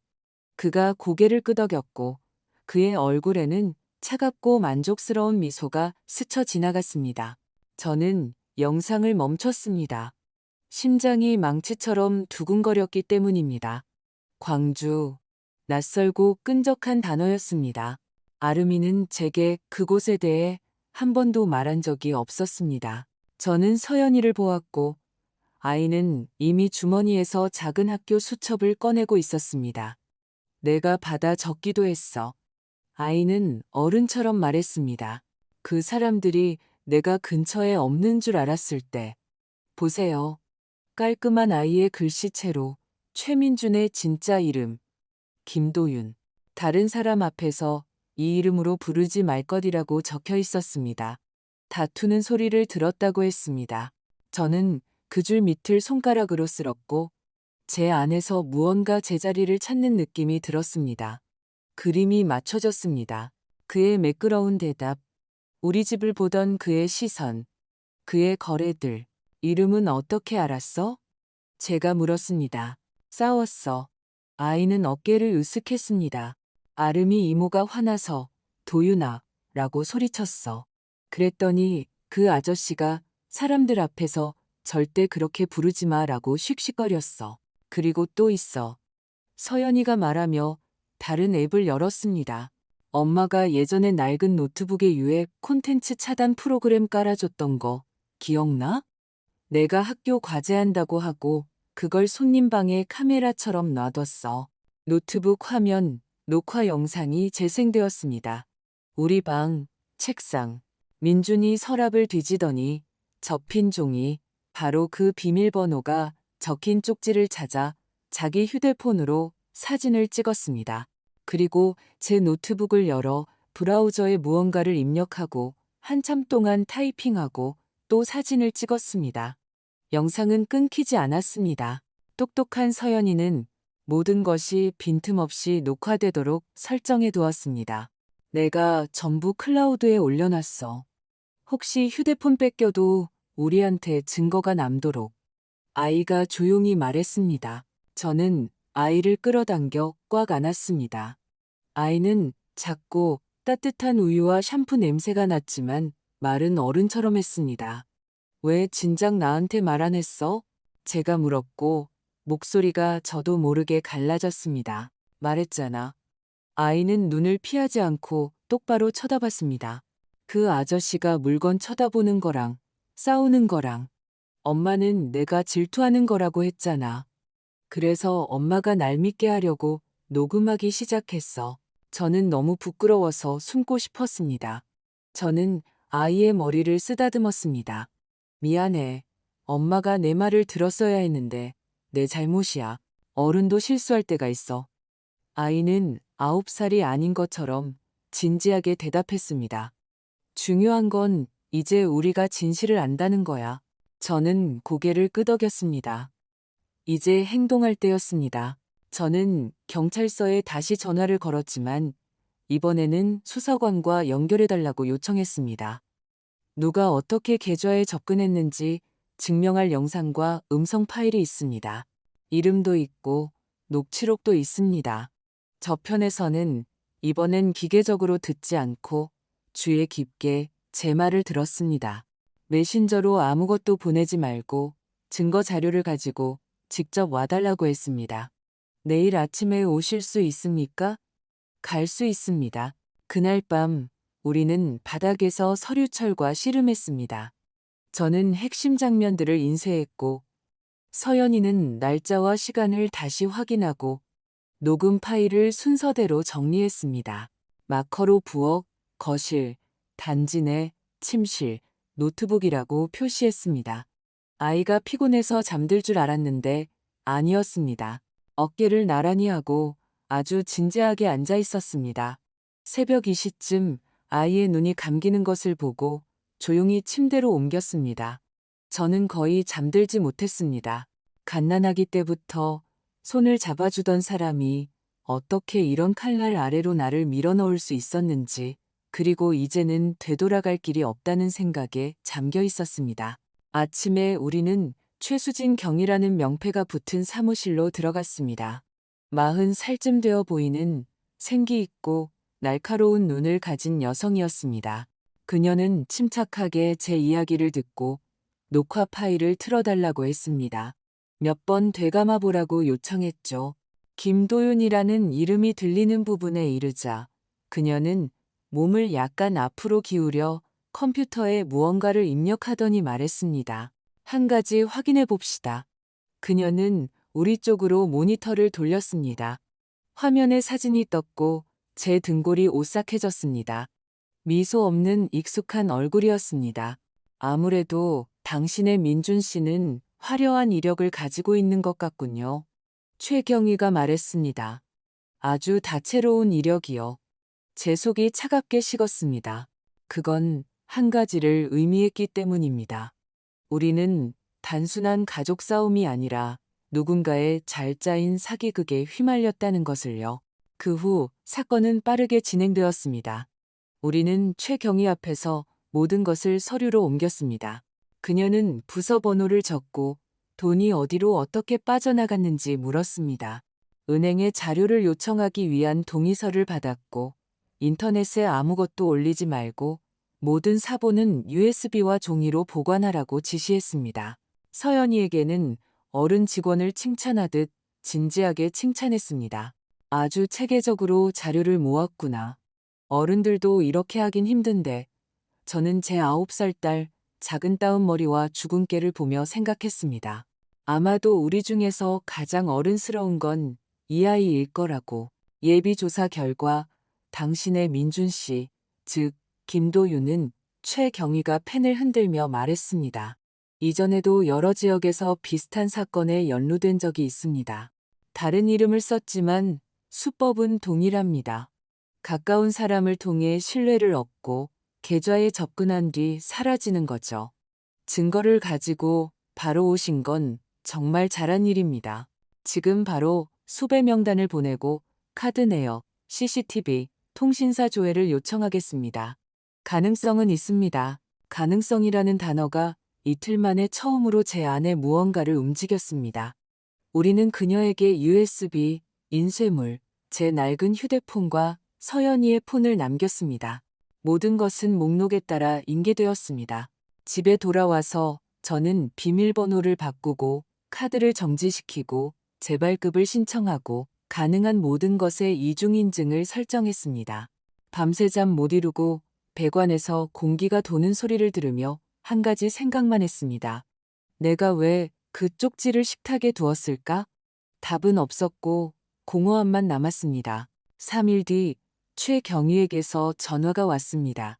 그가 고개를 끄덕였고 그의 얼굴에는 차갑고 만족스러운 미소가 스쳐 지나갔습니다. 저는 영상을 멈췄습니다. 심장이 망치처럼 두근거렸기 때문입니다. 광주. 낯설고 끈적한 단어였습니다. 아름이는 제게 그곳에 대해 한 번도 말한 적이 없었습니다. 저는 서연이를 보았고 아이는 이미 주머니에서 작은 학교 수첩을 꺼내고 있었습니다. 내가 받아 적기도 했어. 아이는 어른처럼 말했습니다. 그 사람들이 내가 근처에 없는 줄 알았을 때. 보세요. 깔끔한 아이의 글씨체로 최민준의 진짜 이름, 김도윤. 다른 사람 앞에서 이 이름으로 부르지 말 것이라고 적혀 있었습니다. 다투는 소리를 들었다고 했습니다. 저는 그 줄 밑을 손가락으로 쓸었고 제 안에서 무언가 제자리를 찾는 느낌이 들었습니다. 그림이 맞춰졌습니다. 그의 매끄러운 대답, 우리 집을 보던 그의 시선, 그의 거래들, 이름은 어떻게 알았어? 제가 물었습니다. 싸웠어. 아이는 어깨를 으쓱했습니다. 아름이 이모가 화나서 도윤아 라고 소리쳤어. 그랬더니 그 아저씨가 사람들 앞에서 절대 그렇게 부르지 마라고 씩씩거렸어. 그리고 또 있어. 서연이가 말하며 다른 앱을 열었습니다. 엄마가 예전에 낡은 노트북에 유해 콘텐츠 차단 프로그램 깔아줬던 거 기억나? 내가 학교 과제한다고 하고 그걸 손님 방에 카메라처럼 놔뒀어. 노트북 화면, 녹화 영상이 재생되었습니다. 우리 방, 책상. 민준이 서랍을 뒤지더니 접힌 종이, 바로 그 비밀번호가 적힌 쪽지를 찾아 자기 휴대폰으로 사진을 찍었습니다. 그리고 제 노트북을 열어 브라우저에 무언가를 입력하고 한참 동안 타이핑하고 또 사진을 찍었습니다. 영상은 끊기지 않았습니다. 똑똑한 서연이는 모든 것이 빈틈없이 녹화되도록 설정해 두었습니다. 내가 전부 클라우드에 올려놨어. 혹시 휴대폰 뺏겨도 우리한테 증거가 남도록. 아이가 조용히 말했습니다. 저는 아이를 끌어당겨 꽉 안았습니다. 아이는 작고 따뜻한 우유와 샴푸 냄새가 났지만 말은 어른처럼 했습니다. 왜 진작 나한테 말 안 했어? 제가 물었고 목소리가 저도 모르게 갈라졌습니다. 말했잖아. 아이는 눈을 피하지 않고 똑바로 쳐다봤습니다. 그 아저씨가 물건 쳐다보는 거랑 싸우는 거랑 엄마는 내가 질투하는 거라고 했잖아. 그래서 엄마가 날 믿게 하려고 녹음하기 시작했어. 저는 너무 부끄러워서 숨고 싶었습니다. 저는 아이의 머리를 쓰다듬었습니다. 미안해. 엄마가 내 말을 들었어야 했는데 내 잘못이야. 어른도 실수할 때가 있어. 아이는 9살이 아닌 것처럼 진지하게 대답했습니다. 중요한 건 이제 우리가 진실을 안다는 거야. 저는 고개를 끄덕였습니다. 이제 행동할 때였습니다. 저는 경찰서에 다시 전화를 걸었지만 이번에는 수사관과 연결해달라고 요청했습니다. 누가 어떻게 계좌에 접근했는지 증명할 영상과 음성 파일이 있습니다. 이름도 있고 녹취록도 있습니다. 저편에서는 이번엔 기계적으로 듣지 않고 귀에 깊게 제 말을 들었습니다. 메신저로 아무것도 보내지 말고 증거 자료를 가지고 직접 와달라고 했습니다. 내일 아침에 오실 수 있습니까? 갈 수 있습니다. 그날 밤 우리는 바닥에서 서류철과 씨름했습니다. 저는 핵심 장면들을 인쇄했고 서연이는 날짜와 시간을 다시 확인하고 녹음 파일을 순서대로 정리했습니다. 마커로 부엌, 거실, 단지 내, 침실, 노트북이라고 표시했습니다. 아이가 피곤해서 잠들 줄 알았는데 아니었습니다. 어깨를 나란히 하고 아주 진지하게 앉아 있었습니다. 새벽 2시쯤 아이의 눈이 감기는 것을 보고 조용히 침대로 옮겼습니다. 저는 거의 잠들지 못했습니다. 갓난아기 때부터 손을 잡아주던 사람이 어떻게 이런 칼날 아래로 나를 밀어넣을 수 있었는지, 그리고 이제는 되돌아갈 길이 없다는 생각에 잠겨 있었습니다. 아침에 우리는 최수진 경이라는 명패가 붙은 사무실로 들어갔습니다. 40살쯤 되어 보이는 생기 있고 날카로운 눈을 가진 여성이었습니다. 그녀는 침착하게 제 이야기를 듣고 녹화 파일을 틀어달라고 했습니다. 몇 번 되감아 보라고 요청했죠. 김도윤이라는 이름이 들리는 부분에 이르자 그녀는 몸을 약간 앞으로 기울여 컴퓨터에 무언가를 입력하더니 말했습니다. 한 가지 확인해 봅시다. 그녀는 우리 쪽으로 모니터를 돌렸습니다. 화면에 사진이 떴고 제 등골이 오싹해졌습니다. 미소 없는 익숙한 얼굴이었습니다. 아무래도 당신의 민준 씨는 화려한 이력을 가지고 있는 것 같군요. 최경희가 말했습니다. 아주 다채로운 이력이요. 제 속이 차갑게 식었습니다. 그건 한 가지를 의미했기 때문입니다. 우리는 단순한 가족 싸움이 아니라 누군가의 잘 짜인 사기극에 휘말렸다는 것을요. 그 후 사건은 빠르게 진행되었습니다. 우리는 최경희 앞에서 모든 것을 서류로 옮겼습니다. 그녀는 부서 번호를 적고 돈이 어디로 어떻게 빠져나갔는지 물었습니다. 은행에 자료를 요청하기 위한 동의서를 받았고 인터넷에 아무것도 올리지 말고 모든 사본은 USB와 종이로 보관하라고 지시했습니다. 서연이에게는 어른 직원을 칭찬하듯 진지하게 칭찬했습니다. 아주 체계적으로 자료를 모았구나. 어른들도 이렇게 하긴 힘든데 저는 제 9살 딸 작은 따은 머리와 주근깨를 보며 생각했습니다. 아마도 우리 중에서 가장 어른스러운 건 이 아이일 거라고. 예비조사 결과 당신의 민준 씨, 즉 김도윤은 최경희가 펜을 흔들며 말했습니다. 이전에도 여러 지역에서 비슷한 사건에 연루된 적이 있습니다. 다른 이름을 썼지만 수법은 동일합니다. 가까운 사람을 통해 신뢰를 얻고 계좌에 접근한 뒤 사라지는 거죠. 증거를 가지고 바로 오신 건 정말 잘한 일입니다. 지금 바로 수배 명단을 보내고 카드 내역, CCTV, 통신사 조회를 요청하겠습니다. 가능성은 있습니다. 가능성이라는 단어가 이틀 만에 처음으로 제 안에 무언가를 움직였습니다. 우리는 그녀에게 USB, 인쇄물, 제 낡은 휴대폰과 서연이의 폰을 남겼습니다. 모든 것은 목록에 따라 인계되었습니다. 집에 돌아와서 저는 비밀번호를 바꾸고 카드를 정지시키고 재발급을 신청하고 가능한 모든 것에 이중인증을 설정했습니다. 밤새 잠 못 이루고 배관에서 공기가 도는 소리를 들으며 한 가지 생각만 했습니다. 내가 왜 그 쪽지를 식탁에 두었을까? 답은 없었고 공허함만 남았습니다. 3일 뒤 최경희에게서 전화가 왔습니다.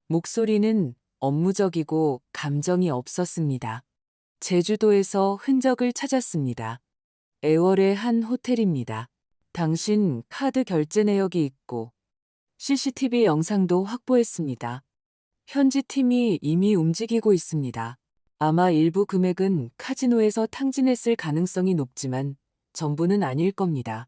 목소리는 업무적이고 감정이 없었습니다. 제주도에서 흔적을 찾았습니다. 애월의 한 호텔입니다. 당신 카드 결제 내역이 있고 CCTV 영상도 확보했습니다. 현지 팀이 이미 움직이고 있습니다. 아마 일부 금액은 카지노에서 탕진했을 가능성이 높지만 전부는 아닐 겁니다.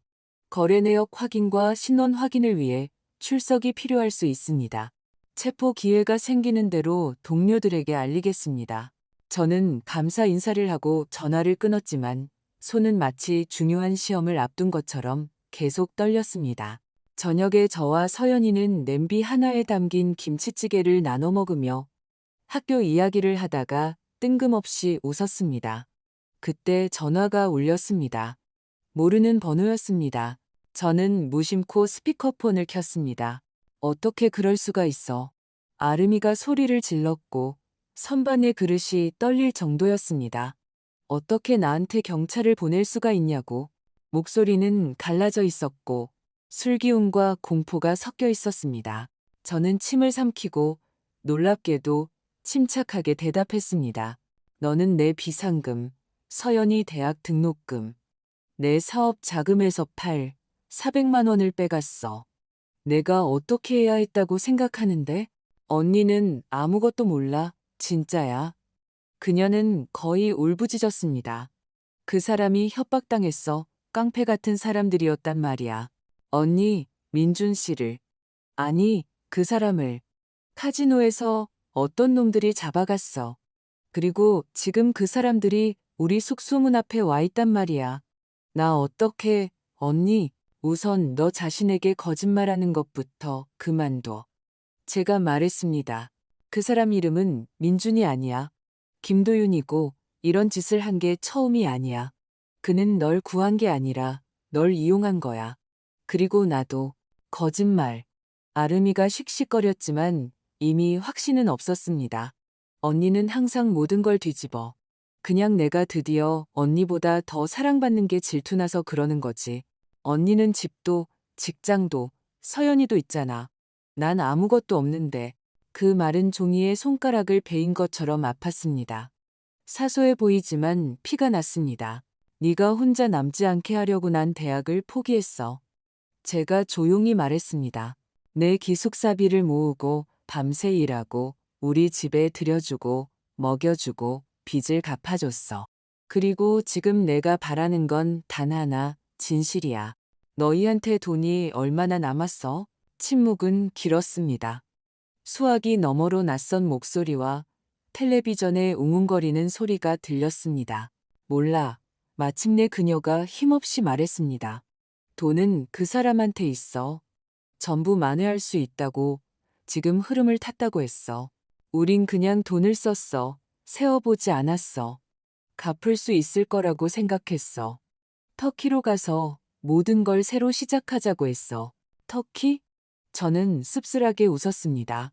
거래 내역 확인과 신원 확인을 위해 출석이 필요할 수 있습니다. 체포 기회가 생기는 대로 동료들에게 알리겠습니다. 저는 감사 인사를 하고 전화를 끊었지만 손은 마치 중요한 시험을 앞둔 것처럼 계속 떨렸습니다. 저녁에 저와 서연이는 냄비 하나에 담긴 김치찌개를 나눠 먹으며 학교 이야기를 하다가 뜬금없이 웃었습니다. 그때 전화가 울렸습니다. 모르는 번호였습니다. 저는 무심코 스피커폰을 켰습니다. 어떻게 그럴 수가 있어. 아름이가 소리를 질렀고 선반의 그릇이 떨릴 정도였습니다. 어떻게 나한테 경찰을 보낼 수가 있냐고. 목소리는 갈라져 있었고 술기운과 공포가 섞여 있었습니다. 저는 침을 삼키고 놀랍게도 침착하게 대답했습니다. 너는 내 비상금, 서연이 대학 등록금, 내 사업 자금에서 400만 원을 빼갔어. 내가 어떻게 해야 했다고 생각하는데? 언니는 아무것도 몰라. 진짜야. 그녀는 거의 울부짖었습니다. 그 사람이 협박당했어. 깡패 같은 사람들이었단 말이야. 언니, 민준 씨를. 아니, 그 사람을. 카지노에서 어떤 놈들이 잡아갔어. 그리고 지금 그 사람들이 우리 숙소문 앞에 와 있단 말이야. 나 어떻게, 언니, 우선 너 자신에게 거짓말하는 것부터 그만둬. 제가 말했습니다. 그 사람 이름은 민준이 아니야. 김도윤이고 이런 짓을 한 게 처음이 아니야. 그는 널 구한 게 아니라 널 이용한 거야. 그리고 나도 거짓말. 아름이가 씩씩거렸지만 이미 확신은 없었습니다. 언니는 항상 모든 걸 뒤집어. 그냥 내가 드디어 언니보다 더 사랑받는 게 질투나서 그러는 거지. 언니는 집도 직장도 서연이도 있잖아. 난 아무것도 없는데. 그 마른 종이에 손가락을 베인 것처럼 아팠습니다. 사소해 보이지만 피가 났습니다. 네가 혼자 남지 않게 하려고 난 대학을 포기했어. 제가 조용히 말했습니다. 내 기숙사비를 모으고 밤새 일하고 우리 집에 들여주고 먹여주고 빚을 갚아줬어. 그리고 지금 내가 바라는 건 단 하나, 진실이야. 너희한테 돈이 얼마나 남았어? 침묵은 길었습니다. 수화기 너머로 낯선 목소리와 텔레비전의 웅웅거리는 소리가 들렸습니다. 몰라. 마침내 그녀가 힘없이 말했습니다. 돈은 그 사람한테 있어. 전부 만회할 수 있다고. 지금 흐름을 탔다고 했어. 우린 그냥 돈을 썼어. 세어보지 않았어. 갚을 수 있을 거라고 생각했어. 터키로 가서 모든 걸 새로 시작하자고 했어. 터키? 저는 씁쓸하게 웃었습니다.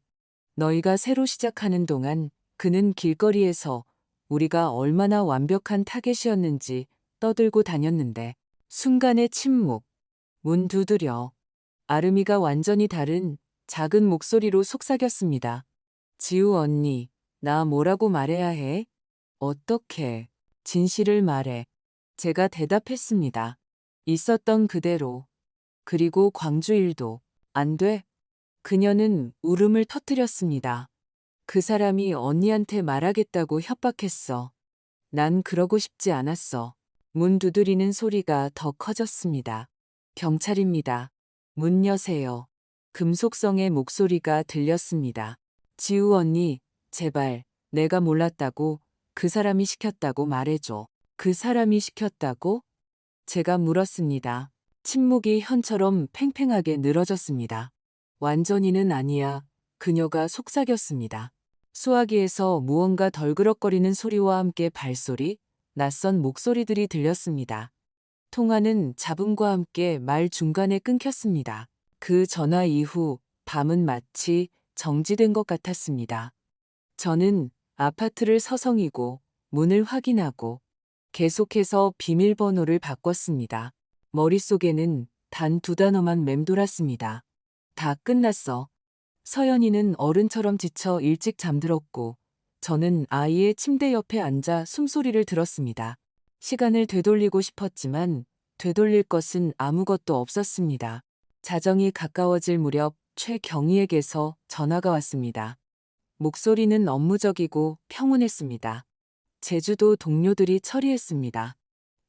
너희가 새로 시작하는 동안 그는 길거리에서 우리가 얼마나 완벽한 타겟이었는지 떠들고 다녔는데 순간의 침묵, 문 두드려. 아름이가 완전히 다른 작은 목소리로 속삭였습니다. 지우 언니, 나 뭐라고 말해야 해? 어떻게? 진실을 말해. 제가 대답했습니다. 있었던 그대로. 그리고 광주 일도. 안 돼? 그녀는 울음을 터뜨렸습니다. 그 사람이 언니한테 말하겠다고 협박했어. 난 그러고 싶지 않았어. 문 두드리는 소리가 더 커졌습니다. 경찰입니다. 문 여세요. 금속성의 목소리가 들렸습니다. 지우 언니, 제발, 내가 몰랐다고, 그 사람이 시켰다고 말해줘. 그 사람이 시켰다고? 제가 물었습니다. 침묵이 현처럼 팽팽하게 늘어졌습니다. 완전히는 아니야. 그녀가 속삭였습니다. 수화기에서 무언가 덜그럭거리는 소리와 함께 발소리, 낯선 목소리들이 들렸습니다. 통화는 잡음과 함께 말 중간에 끊겼습니다. 그 전화 이후 밤은 마치 정지된 것 같았습니다. 저는 아파트를 서성이고 문을 확인하고 계속해서 비밀번호를 바꿨습니다. 머릿속에는 단 두 단어만 맴돌았습니다. 다 끝났어. 서연이는 어른처럼 지쳐 일찍 잠들었고 저는 아이의 침대 옆에 앉아 숨소리를 들었습니다. 시간을 되돌리고 싶었지만 되돌릴 것은 아무것도 없었습니다. 자정이 가까워질 무렵 최경희에게서 전화가 왔습니다. 목소리는 업무적이고 평온했습니다. 제주도 동료들이 처리했습니다.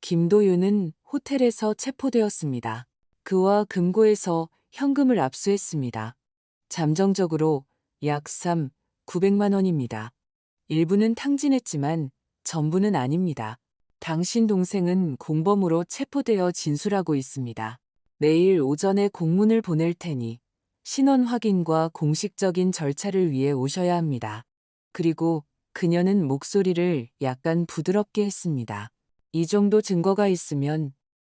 김도윤은 호텔에서 체포되었습니다. 그와 금고에서 현금을 압수했습니다. 잠정적으로 약 900만 원입니다. 일부는 탕진했지만 전부는 아닙니다. 당신 동생은 공범으로 체포되어 진술하고 있습니다. 내일 오전에 공문을 보낼 테니 신원 확인과 공식적인 절차를 위해 오셔야 합니다. 그리고 그녀는 목소리를 약간 부드럽게 했습니다. 이 정도 증거가 있으면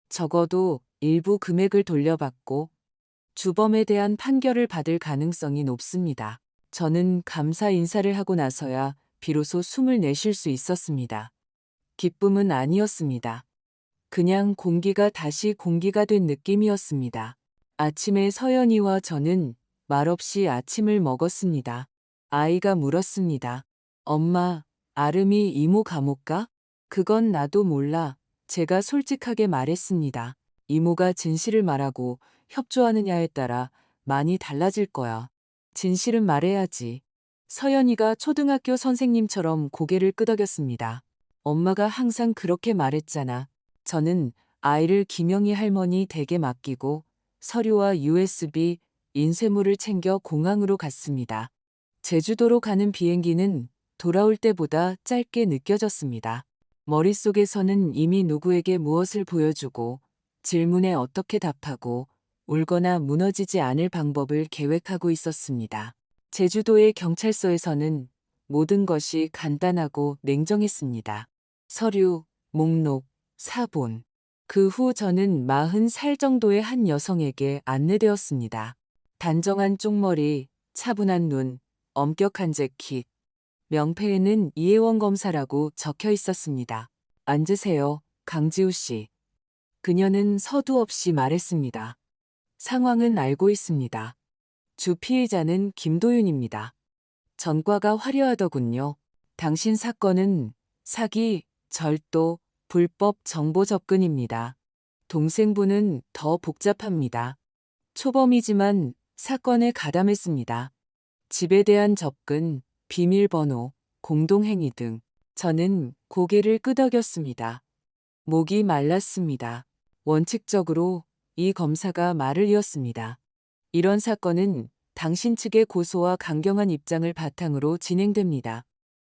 적어도 일부 금액을 돌려받고 주범에 대한 판결을 받을 가능성이 높습니다. 저는 감사 인사를 하고 나서야 비로소 숨을 내쉴 수 있었습니다. 기쁨은 아니었습니다. 그냥 공기가 다시 공기가 된 느낌이었습니다. 아침에 서연이와 저는 말없이 아침을 먹었습니다. 아이가 물었습니다. 엄마, 아름이 이모 감옥 가? 그건 나도 몰라. 제가 솔직하게 말했습니다. 이모가 진실을 말하고 협조하느냐에 따라 많이 달라질 거야. 진실은 말해야지. 서연이가 초등학교 선생님처럼 고개를 끄덕였습니다. 엄마가 항상 그렇게 말했잖아. 저는 아이를 김영희 할머니 댁에 맡기고 서류와 USB, 인쇄물을 챙겨 공항으로 갔습니다. 제주도로 가는 비행기는 돌아올 때보다 짧게 느껴졌습니다. 머릿속에서는 이미 누구에게 무엇을 보여주고 질문에 어떻게 답하고 울거나 무너지지 않을 방법을 계획하고 있었습니다. 제주도의 경찰서에서는 모든 것이 간단하고 냉정했습니다. 서류, 목록, 사본. 그 후 저는 40살 정도의 한 여성에게 안내되었습니다. 단정한 쪽머리, 차분한 눈, 엄격한 재킷. 명패에는 이혜원 검사라고 적혀 있었습니다. 앉으세요, 강지우 씨. 그녀는 서두 없이 말했습니다. 상황은 알고 있습니다. 주 피의자는 김도윤입니다. 전과가 화려하더군요. 당신 사건은 사기, 절도, 불법 정보 접근입니다. 동생분은 더 복잡합니다. 초범이지만 사건에 가담했습니다. 집에 대한 접근, 비밀번호, 공동행위 등. 저는 고개를 끄덕였습니다. 목이 말랐습니다. 원칙적으로 이 검사가 말을 이었습니다. 이런 사건은 당신 측의 고소와 강경한 입장을 바탕으로 진행됩니다.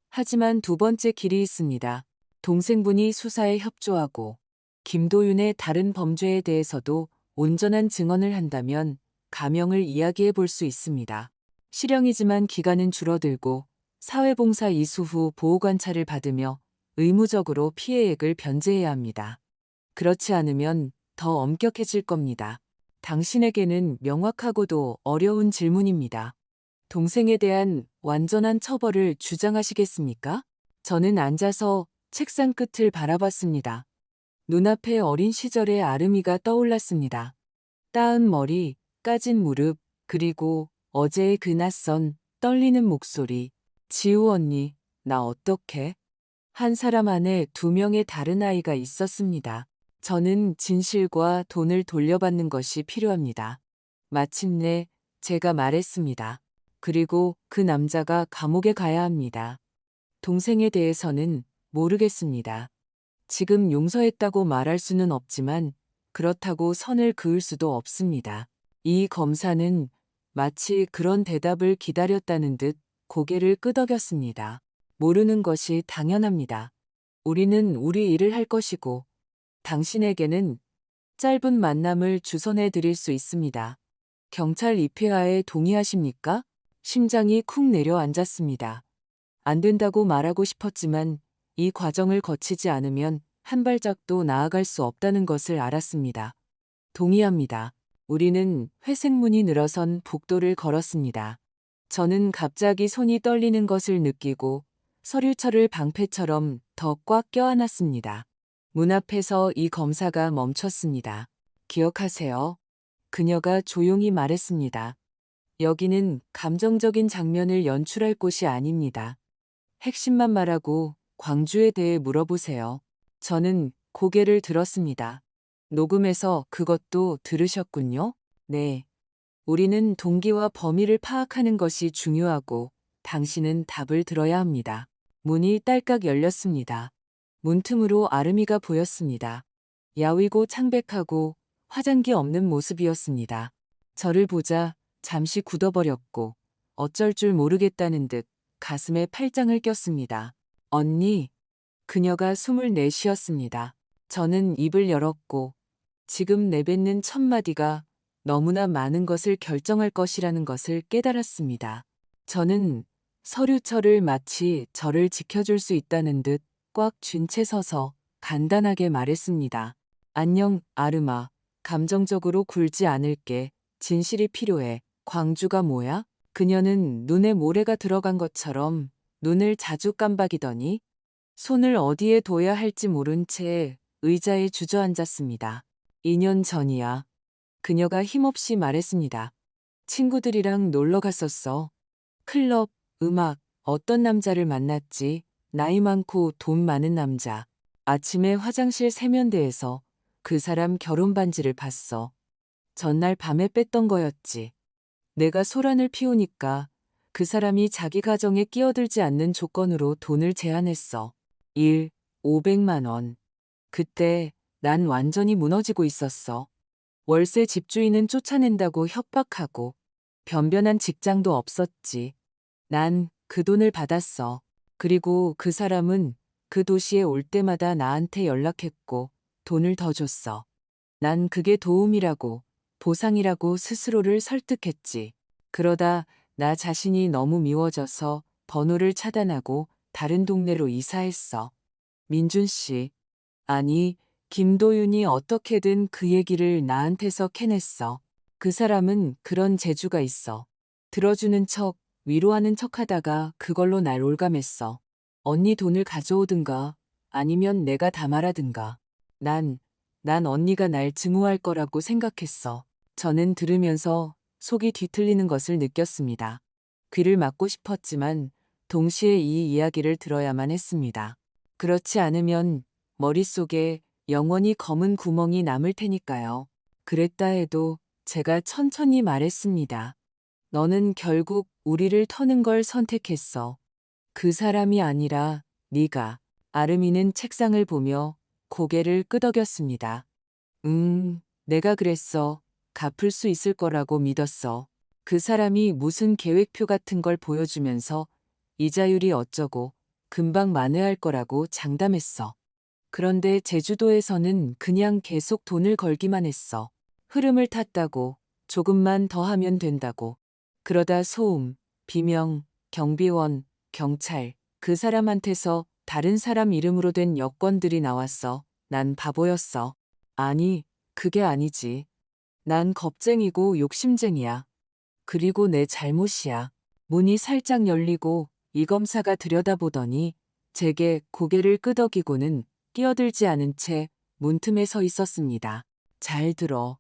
하지만 두 번째 길이 있습니다. 동생분이 수사에 협조하고 김도윤의 다른 범죄에 대해서도 온전한 증언을 한다면 감형을 이야기해 볼 수 있습니다. 실형이지만 기간은 줄어들고 사회봉사 이수 후 보호관찰을 받으며 의무적으로 피해액을 변제해야 합니다. 그렇지 않으면 더 엄격해질 겁니다. 당신에게는 명확하고도 어려운 질문입니다. 동생에 대한 완전한 처벌을 주장하시겠습니까? 저는 앉아서 책상 끝을 바라봤습니다. 눈앞에 어린 시절의 아름이가 떠올랐습니다. 따은 머리, 까진 무릎, 그리고 어제의 그 낯선 떨리는 목소리. 지우 언니, 나 어떡해? 한 사람 안에 두 명의 다른 아이가 있었습니다. 저는 진실과 돈을 돌려받는 것이 필요합니다. 마침내 제가 말했습니다. 그리고 그 남자가 감옥에 가야 합니다. 동생에 대해서는 모르겠습니다. 지금 용서했다고 말할 수는 없지만 그렇다고 선을 그을 수도 없습니다. 이 검사는 마치 그런 대답을 기다렸다는 듯 고개를 끄덕였습니다. 모르는 것이 당연합니다. 우리는 우리 일을 할 것이고 당신에게는 짧은 만남을 주선해 드릴 수 있습니다. 경찰 입회하에 동의하십니까? 심장이 쿵 내려앉았습니다. 안 된다고 말하고 싶었지만 이 과정을 거치지 않으면 한 발짝도 나아갈 수 없다는 것을 알았습니다. 동의합니다. 우리는 회색문이 늘어선 복도를 걸었습니다. 저는 갑자기 손이 떨리는 것을 느끼고 서류철을 방패처럼 더 꽉 껴안았습니다. 문 앞에서 이 검사가 멈췄습니다. 기억하세요? 그녀가 조용히 말했습니다. 여기는 감정적인 장면을 연출할 곳이 아닙니다. 핵심만 말하고 광주에 대해 물어보세요. 저는 고개를 들었습니다. 녹음해서 그것도 들으셨군요? 네. 우리는 동기와 범위를 파악하는 것이 중요하고 당신은 답을 들어야 합니다. 문이 딸깍 열렸습니다. 문틈으로 아름이가 보였습니다. 야위고 창백하고 화장기 없는 모습이었습니다. 저를 보자 잠시 굳어버렸고 어쩔 줄 모르겠다는 듯 가슴에 팔짱을 꼈습니다. 언니, 그녀가 숨을 내쉬었습니다. 저는 입을 열었고 지금 내뱉는 첫 마디가 너무나 많은 것을 결정할 것이라는 것을 깨달았습니다. 저는 서류철을 마치 저를 지켜줄 수 있다는 듯 꽉 쥔 채 서서 간단하게 말했습니다. 안녕, 아름아. 감정적으로 굴지 않을게. 진실이 필요해. 광주가 뭐야? 그녀는 눈에 모래가 들어간 것처럼 눈을 자주 깜박이더니 손을 어디에 둬야 할지 모른 채 의자에 주저앉았습니다. 2년 전이야. 그녀가 힘없이 말했습니다. 친구들이랑 놀러 갔었어. 클럽, 음악, 어떤 남자를 만났지. 나이 많고 돈 많은 남자. 아침에 화장실 세면대에서 그 사람 결혼 반지를 봤어. 전날 밤에 뺐던 거였지. 내가 소란을 피우니까 그 사람이 자기 가정에 끼어들지 않는 조건으로 돈을 제안했어. 1, 500만 원. 그때 난 완전히 무너지고 있었어. 월세 집주인은 쫓아낸다고 협박하고 변변한 직장도 없었지. 난 그 돈을 받았어. 그리고 그 사람은 그 도시에 올 때마다 나한테 연락했고 돈을 더 줬어. 난 그게 도움이라고, 보상이라고 스스로를 설득했지. 그러다 나 자신이 너무 미워져서 번호를 차단하고 다른 동네로 이사했어. 민준 씨. 아니, 김도윤이 어떻게든 그 얘기를 나한테서 캐냈어. 그 사람은 그런 재주가 있어. 들어주는 척, 위로하는 척 하다가 그걸로 날 올감했어. 언니 돈을 가져오든가 아니면 내가 다 말하든가. 난 언니가 날 증오할 거라고 생각했어. 저는 들으면서 속이 뒤틀리는 것을 느꼈습니다. 귀를 막고 싶었지만 동시에 이 이야기를 들어야만 했습니다. 그렇지 않으면 머릿속에 영원히 검은 구멍이 남을 테니까요. 그랬다 해도 제가 천천히 말했습니다. 너는 결국 우리를 터는 걸 선택했어. 그 사람이 아니라 네가. 아름이는 책상을 보며 고개를 끄덕였습니다. 내가 그랬어. 갚을 수 있을 거라고 믿었어. 그 사람이 무슨 계획표 같은 걸 보여주면서 이자율이 어쩌고 금방 만회할 거라고 장담했어. 그런데 제주도에서는 그냥 계속 돈을 걸기만 했어. 흐름을 탔다고, 조금만 더 하면 된다고. 그러다 소음, 비명, 경비원, 경찰, 그 사람한테서 다른 사람 이름으로 된 여권들이 나왔어. 난 바보였어. 아니, 그게 아니지. 난 겁쟁이고 욕심쟁이야. 그리고 내 잘못이야. 문이 살짝 열리고 이 검사가 들여다보더니 제게 고개를 끄덕이고는 끼어들지 않은 채 문틈에 서 있었습니다. 잘 들어.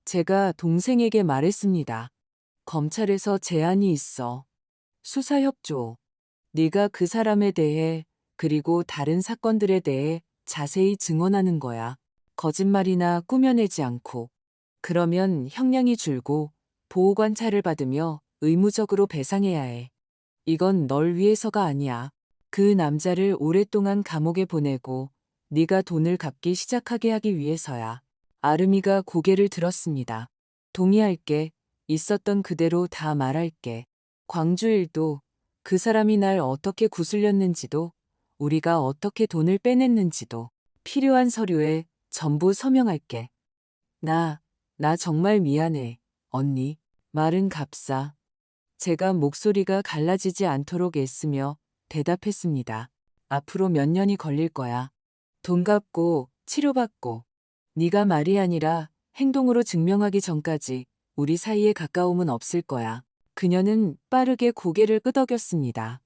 제가 동생에게 말했습니다. 검찰에서 제안이 있어. 수사협조. 네가 그 사람에 대해 그리고 다른 사건들에 대해 자세히 증언하는 거야. 거짓말이나 꾸며내지 않고. 그러면 형량이 줄고 보호관찰을 받으며 의무적으로 배상해야 해. 이건 널 위해서가 아니야. 그 남자를 오랫동안 감옥에 보내고 네가 돈을 갚기 시작하게 하기 위해서야. 아름이가 고개를 들었습니다. 동의할게. 있었던 그대로 다 말할게. 광주 일도 그 사람이 날 어떻게 구슬렸는지도 우리가 어떻게 돈을 빼냈는지도 필요한 서류에 전부 서명할게. 나 정말 미안해, 언니. 말은 값싸. 제가 목소리가 갈라지지 않도록 애쓰며 대답했습니다. 앞으로 몇 년이 걸릴 거야. 돈 갚고 치료받고. 네가 말이 아니라 행동으로 증명하기 전까지 우리 사이에 가까움은 없을 거야. 그녀는 빠르게 고개를 끄덕였습니다.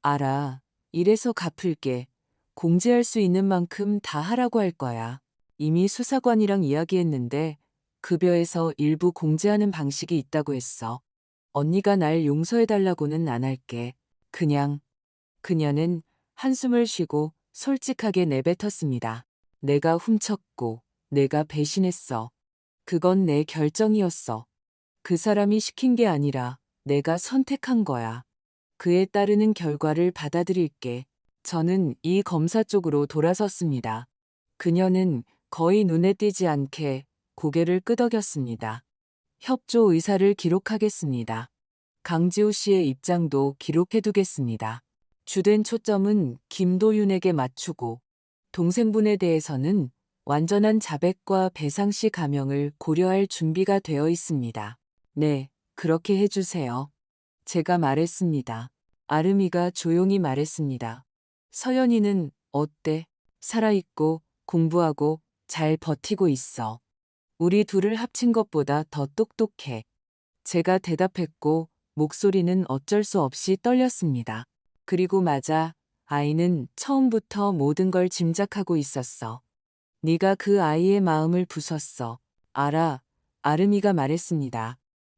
알아. 이래서 갚을게. 공제할 수 있는 만큼 다 하라고 할 거야. 이미 수사관이랑 이야기했는데 급여에서 일부 공제하는 방식이 있다고 했어. 언니가 날 용서해달라고는 안 할게. 그냥. 그녀는 한숨을 쉬고 솔직하게 내뱉었습니다. 내가 훔쳤고, 내가 배신했어. 그건 내 결정이었어. 그 사람이 시킨 게 아니라 내가 선택한 거야. 그에 따르는 결과를 받아들일게. 저는 이 검사 쪽으로 돌아섰습니다. 그녀는 거의 눈에 띄지 않게 고개를 끄덕였습니다. 협조 의사를 기록하겠습니다. 강지호 씨의 입장도 기록해두겠습니다. 주된 초점은 김도윤에게 맞추고 동생분에 대해서는 완전한 자백과 배상 시 감형을 고려할 준비가 되어 있습니다. 네, 그렇게 해주세요. 제가 말했습니다. 아름이가 조용히 말했습니다. 서연이는 어때? 살아있고 공부하고 잘 버티고 있어. 우리 둘을 합친 것보다 더 똑똑해. 제가 대답했고 목소리는 어쩔 수 없이 떨렸습니다. 그리고 맞아, 아이는 처음부터 모든 걸 짐작하고 있었어. 네가 그 아이의 마음을 부쉈어. 알아, 아름이가 말했습니다.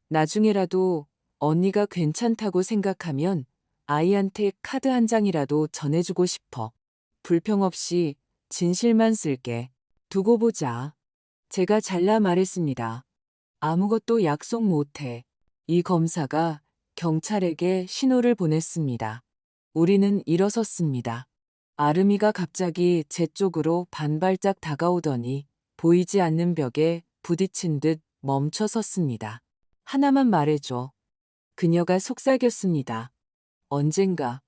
나중에라도 언니가 괜찮다고 생각하면 아이한테 카드 한 장이라도 전해주고 싶어. 불평 없이 진실만 쓸게. 두고 보자. 제가 잘라 말했습니다. 아무것도 약속 못해. 이 검사가 경찰에게 신호를 보냈습니다. 우리는 일어섰습니다. 아름이가 갑자기 제 쪽으로 반발짝 다가오더니 보이지 않는 벽에 부딪힌 듯 멈춰 섰습니다. 하나만 말해줘. 그녀가 속삭였습니다. 언젠가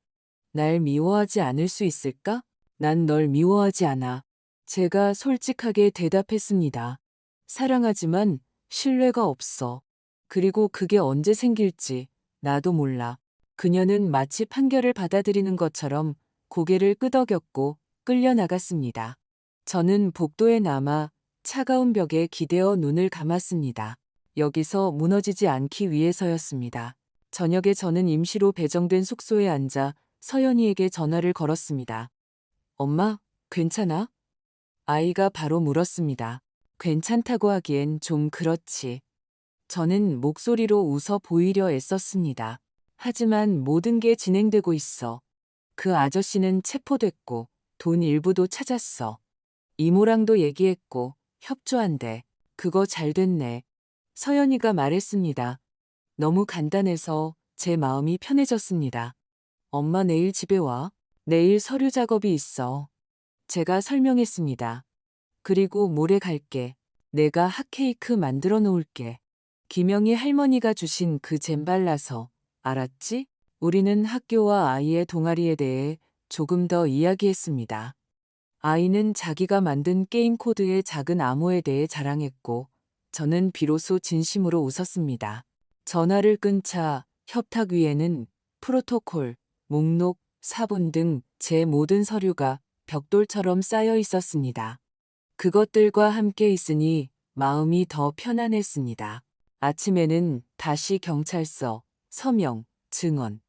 날 미워하지 않을 수 있을까? 난 널 미워하지 않아. 제가 솔직하게 대답했습니다. 사랑하지만 신뢰가 없어. 그리고 그게 언제 생길지 나도 몰라. 그녀는 마치 판결을 받아들이는 것처럼 고개를 끄덕였고 끌려나갔습니다. 저는 복도에 남아 차가운 벽에 기대어 눈을 감았습니다. 여기서 무너지지 않기 위해서였습니다. 저녁에 저는 임시로 배정된 숙소에 앉아 서연이에게 전화를 걸었습니다. 엄마, 괜찮아? 아이가 바로 물었습니다. 괜찮다고 하기엔 좀 그렇지. 저는 목소리로 웃어 보이려 애썼습니다. 하지만 모든 게 진행되고 있어. 그 아저씨는 체포됐고 돈 일부도 찾았어. 이모랑도 얘기했고 협조한대. 그거 잘 됐네. 서연이가 말했습니다. 너무 간단해서 제 마음이 편해졌습니다. 엄마 내일 집에 와. 내일 서류 작업이 있어. 제가 설명했습니다. 그리고 모레 갈게. 내가 핫케이크 만들어 놓을게. 김영희 할머니가 주신 그 잼 발라서. 알았지? 우리는 학교와 아이의 동아리에 대해 조금 더 이야기했습니다. 아이는 자기가 만든 게임 코드의 작은 암호에 대해 자랑했고, 저는 비로소 진심으로 웃었습니다. 전화를 끊자 협탁 위에는 프로토콜, 목록, 사본 등 제 모든 서류가 벽돌처럼 쌓여 있었습니다. 그것들과 함께 있으니 마음이 더 편안했습니다. 아침에는 다시 경찰서, 서명, 증언,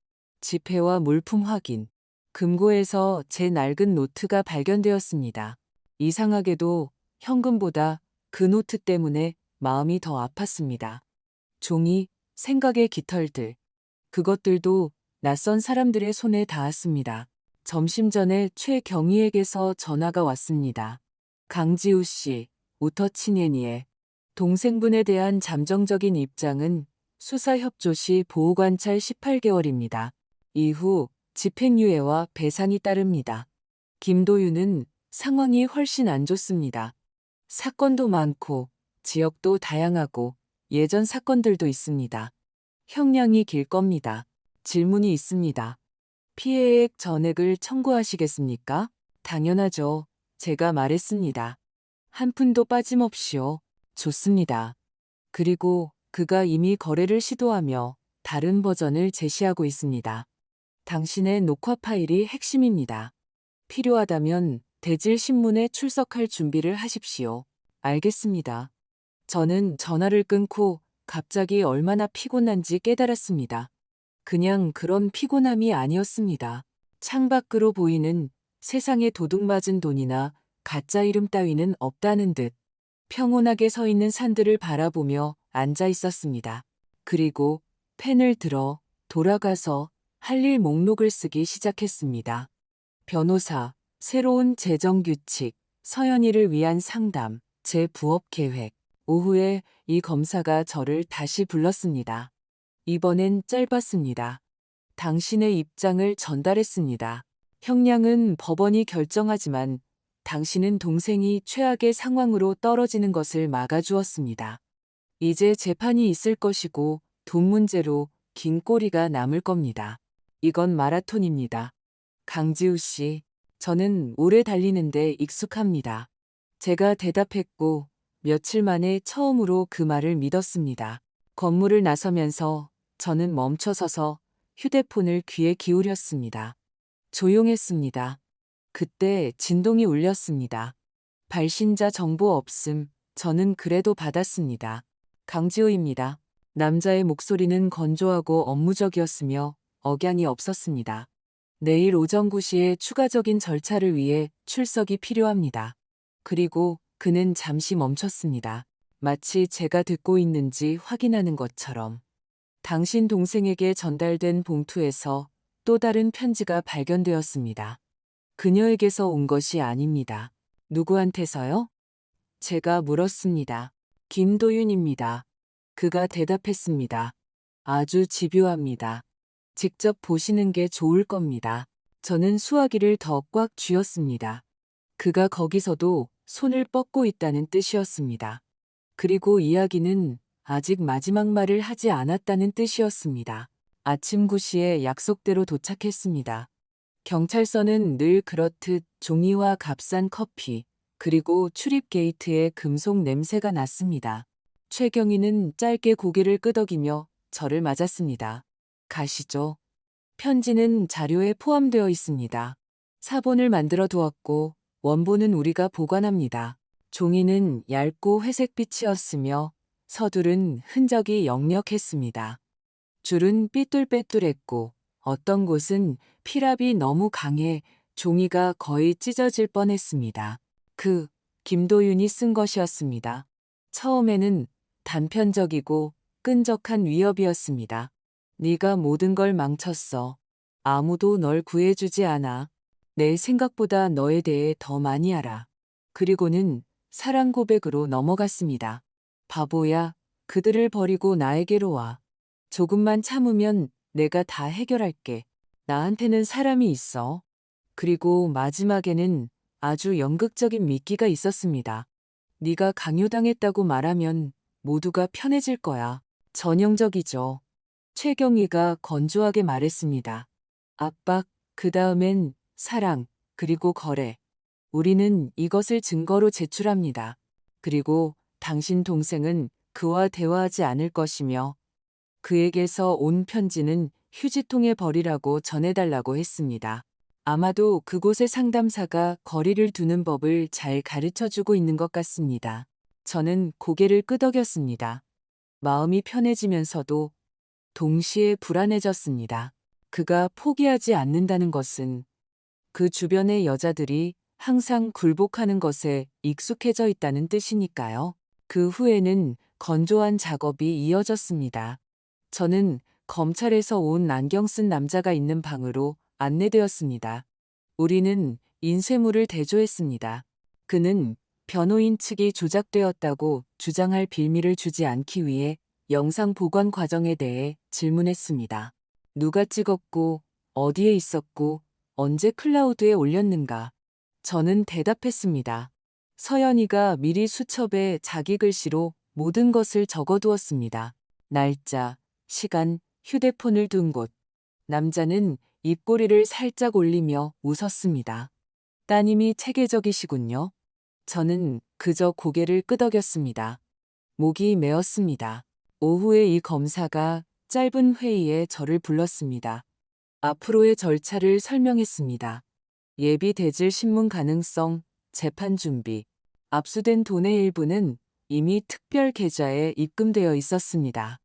지폐와 물품 확인, 금고에서 제 낡은 노트가 발견되었습니다. 이상하게도 현금보다 그 노트 때문에 마음이 더 아팠습니다. 종이, 생각의 깃털들, 그것들도 낯선 사람들의 손에 닿았습니다. 점심 전에 최경희에게서 전화가 왔습니다. 강지우 씨, 우터치네니에 동생분에 대한 잠정적인 입장은 수사 협조 시 보호관찰 18개월입니다. 이후 집행유예와 배상이 따릅니다. 김도윤은 상황이 훨씬 안 좋습니다. 사건도 많고 지역도 다양하고 예전 사건들도 있습니다. 형량이 길 겁니다. 질문이 있습니다. 피해액 전액을 청구하시겠습니까? 당연하죠. 제가 말했습니다. 한 푼도 빠짐없이요. 좋습니다. 그리고 그가 이미 거래를 시도하며 다른 버전을 제시하고 있습니다. 당신의 녹화 파일이 핵심입니다. 필요하다면 대질신문에 출석할 준비를 하십시오. 알겠습니다. 저는 전화를 끊고 갑자기 얼마나 피곤한지 깨달았습니다. 그냥 그런 피곤함이 아니었습니다. 창밖으로 보이는 세상에 도둑맞은 돈이나 가짜 이름 따위는 없다는 듯 평온하게 서 있는 산들을 바라보며 앉아 있었습니다. 그리고 펜을 들어 돌아가서 할 일 목록을 쓰기 시작했습니다. 변호사, 새로운 재정규칙, 서연이를 위한 상담, 제 부업 계획. 오후에 이 검사가 저를 다시 불렀습니다. 이번엔 짧았습니다. 당신의 입장을 전달했습니다. 형량은 법원이 결정하지만 당신은 동생이 최악의 상황으로 떨어지는 것을 막아주었습니다. 이제 재판이 있을 것이고 돈 문제로 긴 꼬리가 남을 겁니다. 이건 마라톤입니다. 강지우 씨, 저는 오래 달리는데 익숙합니다. 제가 대답했고 며칠 만에 처음으로 그 말을 믿었습니다. 건물을 나서면서 저는 멈춰서서 휴대폰을 귀에 기울였습니다. 조용했습니다. 그때 진동이 울렸습니다. 발신자 정보 없음. 저는 그래도 받았습니다. 강지우입니다. 남자의 목소리는 건조하고 업무적이었으며 억양이 없었습니다. 내일 오전 9시에 추가적인 절차를 위해 출석이 필요합니다. 그리고 그는 잠시 멈췄습니다. 마치 제가 듣고 있는지 확인하는 것처럼. 당신 동생에게 전달된 봉투에서 또 다른 편지가 발견되었습니다. 그녀에게서 온 것이 아닙니다. 누구한테서요? 제가 물었습니다. 김도윤입니다. 그가 대답했습니다. 아주 집요합니다. 직접 보시는 게 좋을 겁니다. 저는 수화기를 더 꽉 쥐었습니다. 그가 거기서도 손을 뻗고 있다는 뜻이었습니다. 그리고 이야기는 아직 마지막 말을 하지 않았다는 뜻이었습니다. 아침 9시에 약속대로 도착했습니다. 경찰서는 늘 그렇듯 종이와 값싼 커피, 그리고 출입 게이트에 금속 냄새가 났습니다. 최경희는 짧게 고개를 끄덕이며 저를 맞았습니다. 가시죠. 편지는 자료에 포함되어 있습니다. 사본을 만들어 두었고 원본은 우리가 보관합니다. 종이는 얇고 회색빛이었으며 서둘은 흔적이 역력했습니다. 줄은 삐뚤빼뚤했고 어떤 곳은 피랍이 너무 강해 종이가 거의 찢어질 뻔했습니다. 김도윤이 쓴 것이었습니다. 처음에는 단편적이고 끈적한 위협이었습니다. 네가 모든 걸 망쳤어. 아무도 널 구해주지 않아. 내 생각보다 너에 대해 더 많이 알아. 그리고는 사랑 고백으로 넘어갔습니다. 바보야, 그들을 버리고 나에게로 와. 조금만 참으면 내가 다 해결할게. 나한테는 사람이 있어. 그리고 마지막에는 아주 연극적인 미끼가 있었습니다. 네가 강요당했다고 말하면 모두가 편해질 거야. 전형적이죠. 최경희가 건조하게 말했습니다. 압박, 그 다음엔 사랑, 그리고 거래. 우리는 이것을 증거로 제출합니다. 그리고 당신 동생은 그와 대화하지 않을 것이며 그에게서 온 편지는 휴지통에 버리라고 전해달라고 했습니다. 아마도 그곳의 상담사가 거리를 두는 법을 잘 가르쳐주고 있는 것 같습니다. 저는 고개를 끄덕였습니다. 마음이 편해지면서도 동시에 불안해졌습니다. 그가 포기하지 않는다는 것은 그 주변의 여자들이 항상 굴복하는 것에 익숙해져 있다는 뜻이니까요. 그 후에는 건조한 작업이 이어졌습니다. 저는 검찰에서 온 안경 쓴 남자가 있는 방으로 안내되었습니다. 우리는 인쇄물을 대조했습니다. 그는 변호인 측이 조작되었다고 주장할 빌미를 주지 않기 위해 영상 보관 과정에 대해 질문했습니다. 누가 찍었고, 어디에 있었고, 언제 클라우드에 올렸는가? 저는 대답했습니다. 서연이가 미리 수첩에 자기 글씨로 모든 것을 적어두었습니다. 날짜, 시간, 휴대폰을 둔 곳. 남자는 입꼬리를 살짝 올리며 웃었습니다. 따님이 체계적이시군요. 저는 그저 고개를 끄덕였습니다. 목이 메었습니다. 오후에 이 검사가 짧은 회의에 저를 불렀습니다. 앞으로의 절차를 설명했습니다. 예비 대질 신문 가능성, 재판 준비. 압수된 돈의 일부는 이미 특별 계좌에 입금되어 있었습니다.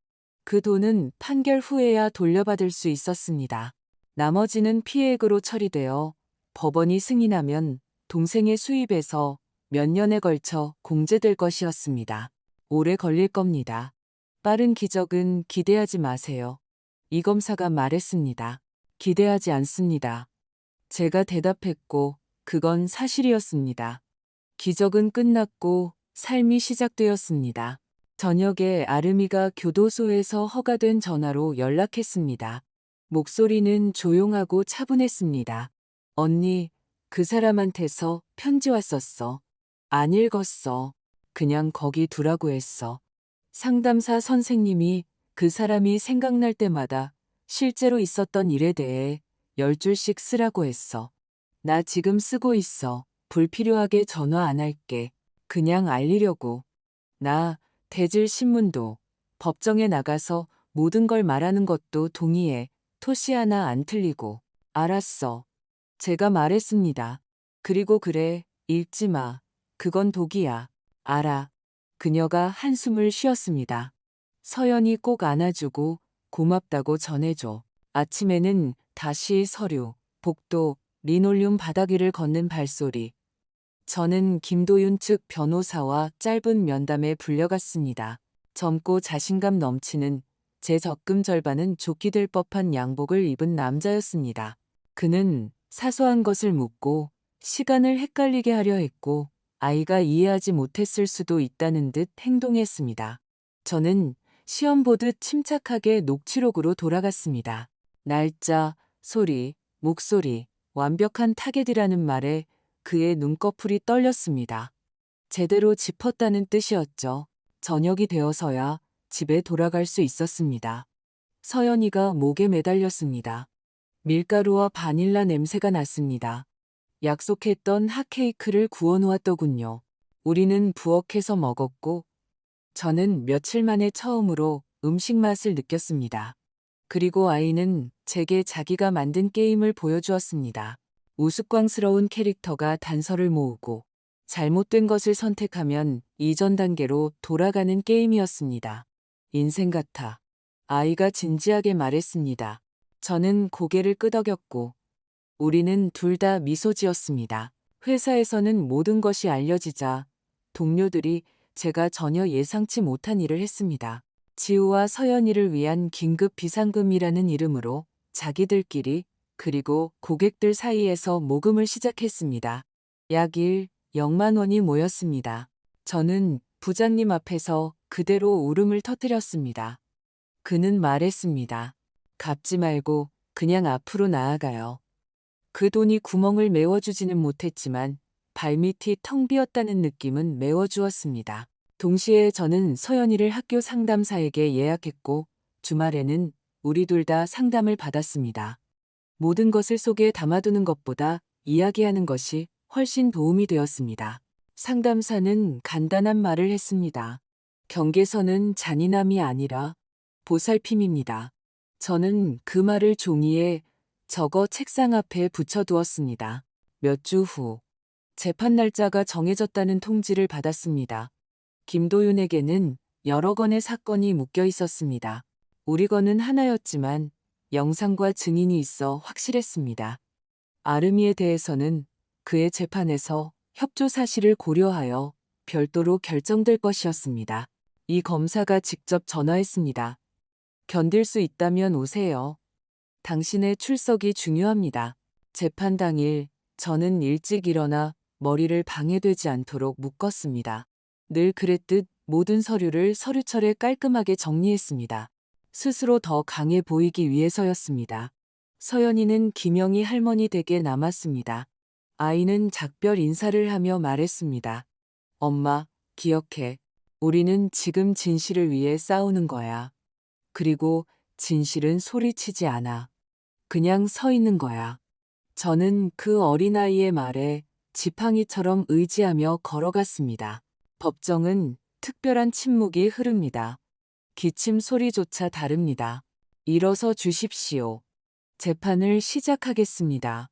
그 돈은 판결 후에야 돌려받을 수 있었습니다. 나머지는 피해액으로 처리되어 법원이 승인하면 동생의 수입에서 몇 년에 걸쳐 공제될 것이었습니다. 오래 걸릴 겁니다. 빠른 기적은 기대하지 마세요. 이 검사가 말했습니다. 기대하지 않습니다. 제가 대답했고 그건 사실이었습니다. 기적은 끝났고 삶이 시작되었습니다. 저녁에 아름이가 교도소에서 허가된 전화로 연락했습니다. 목소리는 조용하고 차분했습니다. 언니, 그 사람한테서 편지 왔었어. 안 읽었어. 그냥 거기 두라고 했어. 상담사 선생님이 그 사람이 생각날 때마다 실제로 있었던 일에 대해 10줄씩 쓰라고 했어. 나 지금 쓰고 있어. 불필요하게 전화 안 할게. 그냥 알리려고. 나 대질 신문도 법정에 나가서 모든 걸 말하는 것도 동의해. 토시 하나 안 틀리고. 알았어. 제가 말했습니다. 그리고 그래, 읽지 마. 그건 독이야. 알아. 그녀가 한숨을 쉬었습니다. 서연이 꼭 안아주고 고맙다고 전해줘. 아침에는 다시 서류, 복도, 리놀륨 바닥 위를 걷는 발소리. 저는 김도윤 측 변호사와 짧은 면담에 불려갔습니다. 젊고 자신감 넘치는 제 적금 절반은 조끼 될 법한 양복을 입은 남자였습니다. 그는 사소한 것을 묻고 시간을 헷갈리게 하려 했고 아이가 이해하지 못했을 수도 있다는 듯 행동했습니다. 저는 시험 보듯 침착하게 녹취록으로 돌아갔습니다. 날짜, 소리, 목소리, 완벽한 타겟이라는 말에 그의 눈꺼풀이 떨렸습니다. 제대로 짚었다는 뜻이었죠. 저녁이 되어서야 집에 돌아갈 수 있었습니다. 서연이가 목에 매달렸습니다. 밀가루와 바닐라 냄새가 났습니다. 약속했던 핫케이크를 구워놓았더군요. 우리는 부엌에서 먹었고 저는 며칠 만에 처음으로 음식 맛을 느꼈습니다. 그리고 아이는 제게 자기가 만든 게임을 보여주었습니다. 우스꽝스러운 캐릭터가 단서를 모으고 잘못된 것을 선택하면 이전 단계로 돌아가는 게임이었습니다. 인생 같아. 아이가 진지하게 말했습니다. 저는 고개를 끄덕였고 우리는 둘 다 미소 지었습니다. 회사에서는 모든 것이 알려지자 동료들이 제가 전혀 예상치 못한 일을 했습니다. 지우와 서연이를 위한 긴급 비상금이라는 이름으로 자기들끼리 그리고 고객들 사이에서 모금을 시작했습니다. 약 0만 원이 모였습니다. 저는 부장님 앞에서 그대로 울음을 터뜨렸습니다. 그는 말했습니다. 갚지 말고 그냥 앞으로 나아가요. 그 돈이 구멍을 메워주지는 못했지만 발밑이 텅 비었다는 느낌은 메워주었습니다. 동시에 저는 서연이를 학교 상담사에게 예약했고 주말에는 우리 둘 다 상담을 받았습니다. 모든 것을 속에 담아두는 것보다 이야기하는 것이 훨씬 도움이 되었습니다. 상담사는 간단한 말을 했습니다. 경계선은 잔인함이 아니라 보살핌입니다. 저는 그 말을 종이에 적어 책상 앞에 붙여두었습니다. 몇 주 후, 재판 날짜가 정해졌다는 통지를 받았습니다. 김도윤에게는 여러 건의 사건이 묶여 있었습니다. 우리 건은 하나였지만 영상과 증인이 있어 확실했습니다. 아름이에 대해서는 그의 재판에서 협조 사실을 고려하여 별도로 결정될 것이었습니다. 이 검사가 직접 전화했습니다. 견딜 수 있다면 오세요. 당신의 출석이 중요합니다. 재판 당일 저는 일찍 일어나 머리를 방해되지 않도록 묶었습니다. 늘 그랬듯 모든 서류를 서류철에 깔끔하게 정리했습니다. 스스로 더 강해 보이기 위해서였습니다. 서연이는 김영희 할머니 댁에 남았습니다. 아이는 작별 인사를 하며 말했습니다. 엄마, 기억해. 우리는 지금 진실을 위해 싸우는 거야. 그리고 진실은 소리치지 않아. 그냥 서 있는 거야. 저는 그 어린아이의 말에 지팡이처럼 의지하며 걸어갔습니다. 법정은 특별한 침묵이 흐릅니다. 기침 소리조차 다릅니다. 일어서 주십시오. 재판을 시작하겠습니다.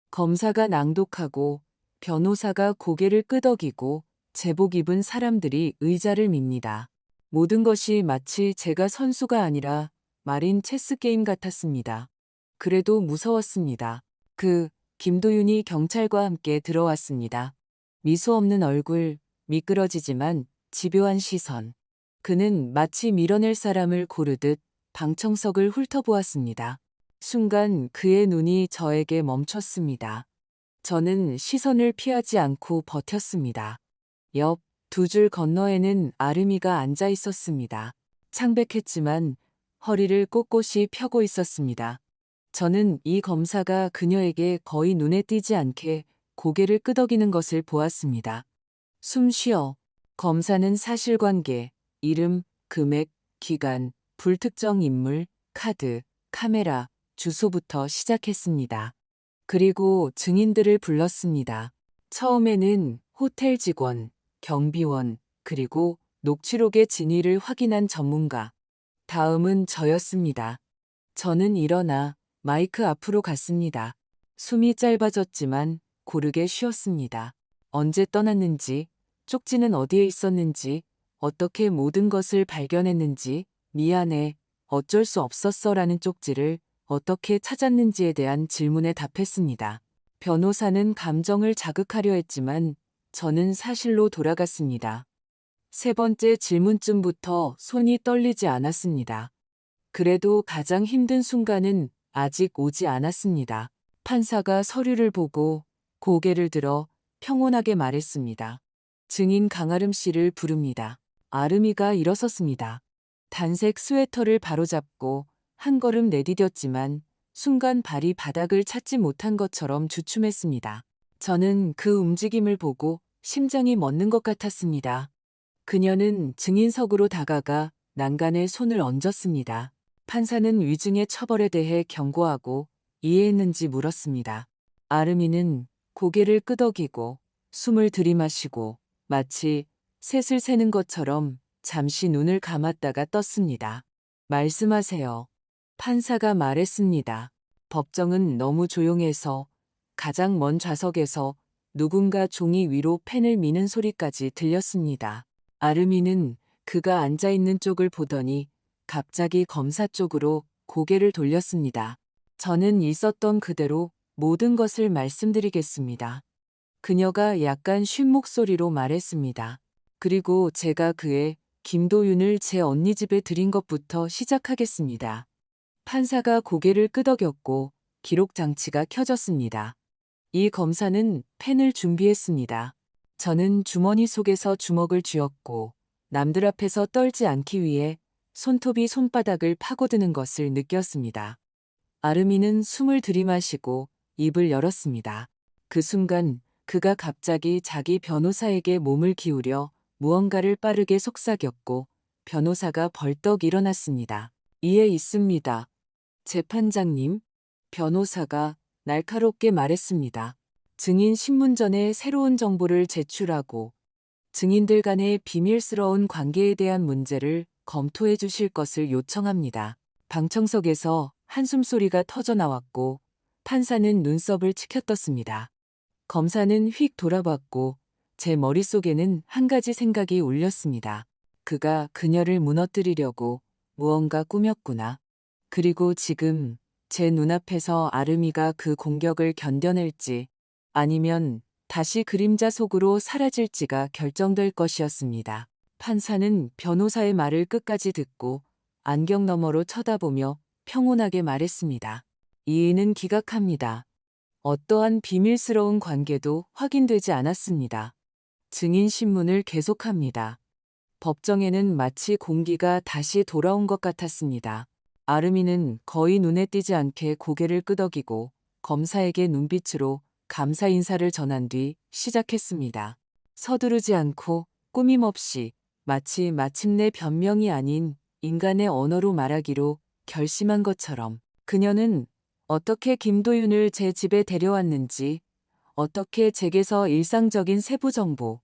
검사가 낭독하고 변호사가 고개를 끄덕이고 제복 입은 사람들이 의자를 밉니다. 모든 것이 마치 제가 선수가 아니라 말인 체스게임 같았습니다. 그래도 무서웠습니다. 김도윤이 경찰과 함께 들어왔습니다. 미소 없는 얼굴, 미끄러지지만 집요한 시선. 그는 마치 밀어낼 사람을 고르듯 방청석을 훑어보았습니다. 순간 그의 눈이 저에게 멈췄습니다. 저는 시선을 피하지 않고 버텼습니다. 옆 두 줄 건너에는 아름이가 앉아 있었습니다. 창백했지만 허리를 꼿꼿이 펴고 있었습니다. 저는 이 검사가 그녀에게 거의 눈에 띄지 않게 고개를 끄덕이는 것을 보았습니다. 숨 쉬어. 검사는 사실관계, 이름, 금액, 기간, 불특정 인물, 카드, 카메라, 주소부터 시작했습니다. 그리고 증인들을 불렀습니다. 처음에는 호텔 직원, 경비원, 그리고 녹취록의 진위를 확인한 전문가. 다음은 저였습니다. 저는 일어나 마이크 앞으로 갔습니다. 숨이 짧아졌지만 고르게 쉬었습니다. 언제 떠났는지, 쪽지는 어디에 있었는지, 어떻게 모든 것을 발견했는지, 미안해, 어쩔 수 없었어라는 쪽지를 어떻게 찾았는지에 대한 질문에 답했습니다. 변호사는 감정을 자극하려 했지만 저는 사실로 돌아갔습니다. 세 번째 질문쯤부터 손이 떨리지 않았습니다. 그래도 가장 힘든 순간은 아직 오지 않았습니다. 판사가 서류를 보고 고개를 들어 평온하게 말했습니다. 증인 강아름 씨를 부릅니다. 아름이가 일어섰습니다. 단색 스웨터를 바로잡고 한 걸음 내디뎠지만 순간 발이 바닥을 찾지 못한 것처럼 주춤했습니다. 저는 그 움직임을 보고 심장이 멎는 것 같았습니다. 그녀는 증인석으로 다가가 난간에 손을 얹었습니다. 판사는 위증의 처벌에 대해 경고하고 이해했는지 물었습니다. 아름이는 고개를 끄덕이고 숨을 들이마시고 마치 셋을 세는 것처럼 잠시 눈을 감았다가 떴습니다. 말씀하세요. 판사가 말했습니다. 법정은 너무 조용해서 가장 먼 좌석에서 누군가 종이 위로 펜을 미는 소리까지 들렸습니다. 아름이는 그가 앉아 있는 쪽을 보더니 갑자기 검사 쪽으로 고개를 돌렸습니다. 저는 있었던 그대로 모든 것을 말씀드리겠습니다. 그녀가 약간 쉰 목소리로 말했습니다. 그리고 제가 그의 김도윤을 제 언니 집에 들인 것부터 시작하겠습니다. 판사가 고개를 끄덕였고 기록 장치가 켜졌습니다. 이 검사는 펜을 준비했습니다. 저는 주머니 속에서 주먹을 쥐었고 남들 앞에서 떨지 않기 위해 손톱이 손바닥을 파고드는 것을 느꼈습니다. 아름이는 숨을 들이마시고 입을 열었습니다. 그 순간 그가 갑자기 자기 변호사에게 몸을 기울여 무언가를 빠르게 속삭였고 변호사가 벌떡 일어났습니다. 이에 있습니다. 재판장님, 변호사가 날카롭게 말했습니다. 증인 신문전에 새로운 정보를 제출하고 증인들 간의 비밀스러운 관계에 대한 문제를 검토해 주실 것을 요청합니다. 방청석에서 한숨소리가 터져나왔고 판사는 눈썹을 치켜떴습니다. 검사는 휙 돌아봤고 제 머릿속에는 한 가지 생각이 울렸습니다. 그가 그녀를 무너뜨리려고 무언가 꾸몄구나. 그리고 지금 제 눈앞에서 아름이가 그 공격을 견뎌낼지 아니면 다시 그림자 속으로 사라질지가 결정될 것이었습니다. 판사는 변호사의 말을 끝까지 듣고 안경 너머로 쳐다보며 평온하게 말했습니다. 이의는 기각합니다. 어떠한 비밀스러운 관계도 확인되지 않았습니다. 증인 신문을 계속합니다. 법정에는 마치 공기가 다시 돌아온 것 같았습니다. 아름이는 거의 눈에 띄지 않게 고개를 끄덕이고 검사에게 눈빛으로 감사 인사를 전한 뒤 시작했습니다. 서두르지 않고 꾸밈없이 마치 마침내 변명이 아닌 인간의 언어로 말하기로 결심한 것처럼 그녀는 어떻게 김도윤을 제 집에 데려왔는지, 어떻게 제게서 일상적인 세부 정보,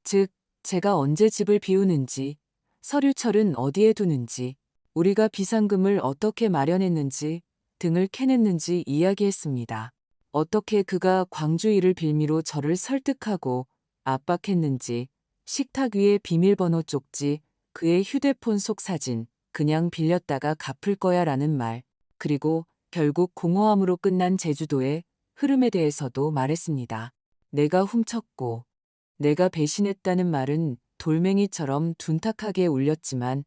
즉 제가 언제 집을 비우는지, 서류철은 어디에 두는지, 우리가 비상금을 어떻게 마련했는지 등을 캐냈는지 이야기했습니다. 어떻게 그가 광주 일을 빌미로 저를 설득하고 압박했는지, 식탁 위에 비밀번호 쪽지, 그의 휴대폰 속 사진, 그냥 빌렸다가 갚을 거야 라는 말, 그리고 결국 공허함으로 끝난 제주도의 흐름에 대해서도 말했습니다. 내가 훔쳤고, 내가 배신했다는 말은 돌멩이처럼 둔탁하게 울렸지만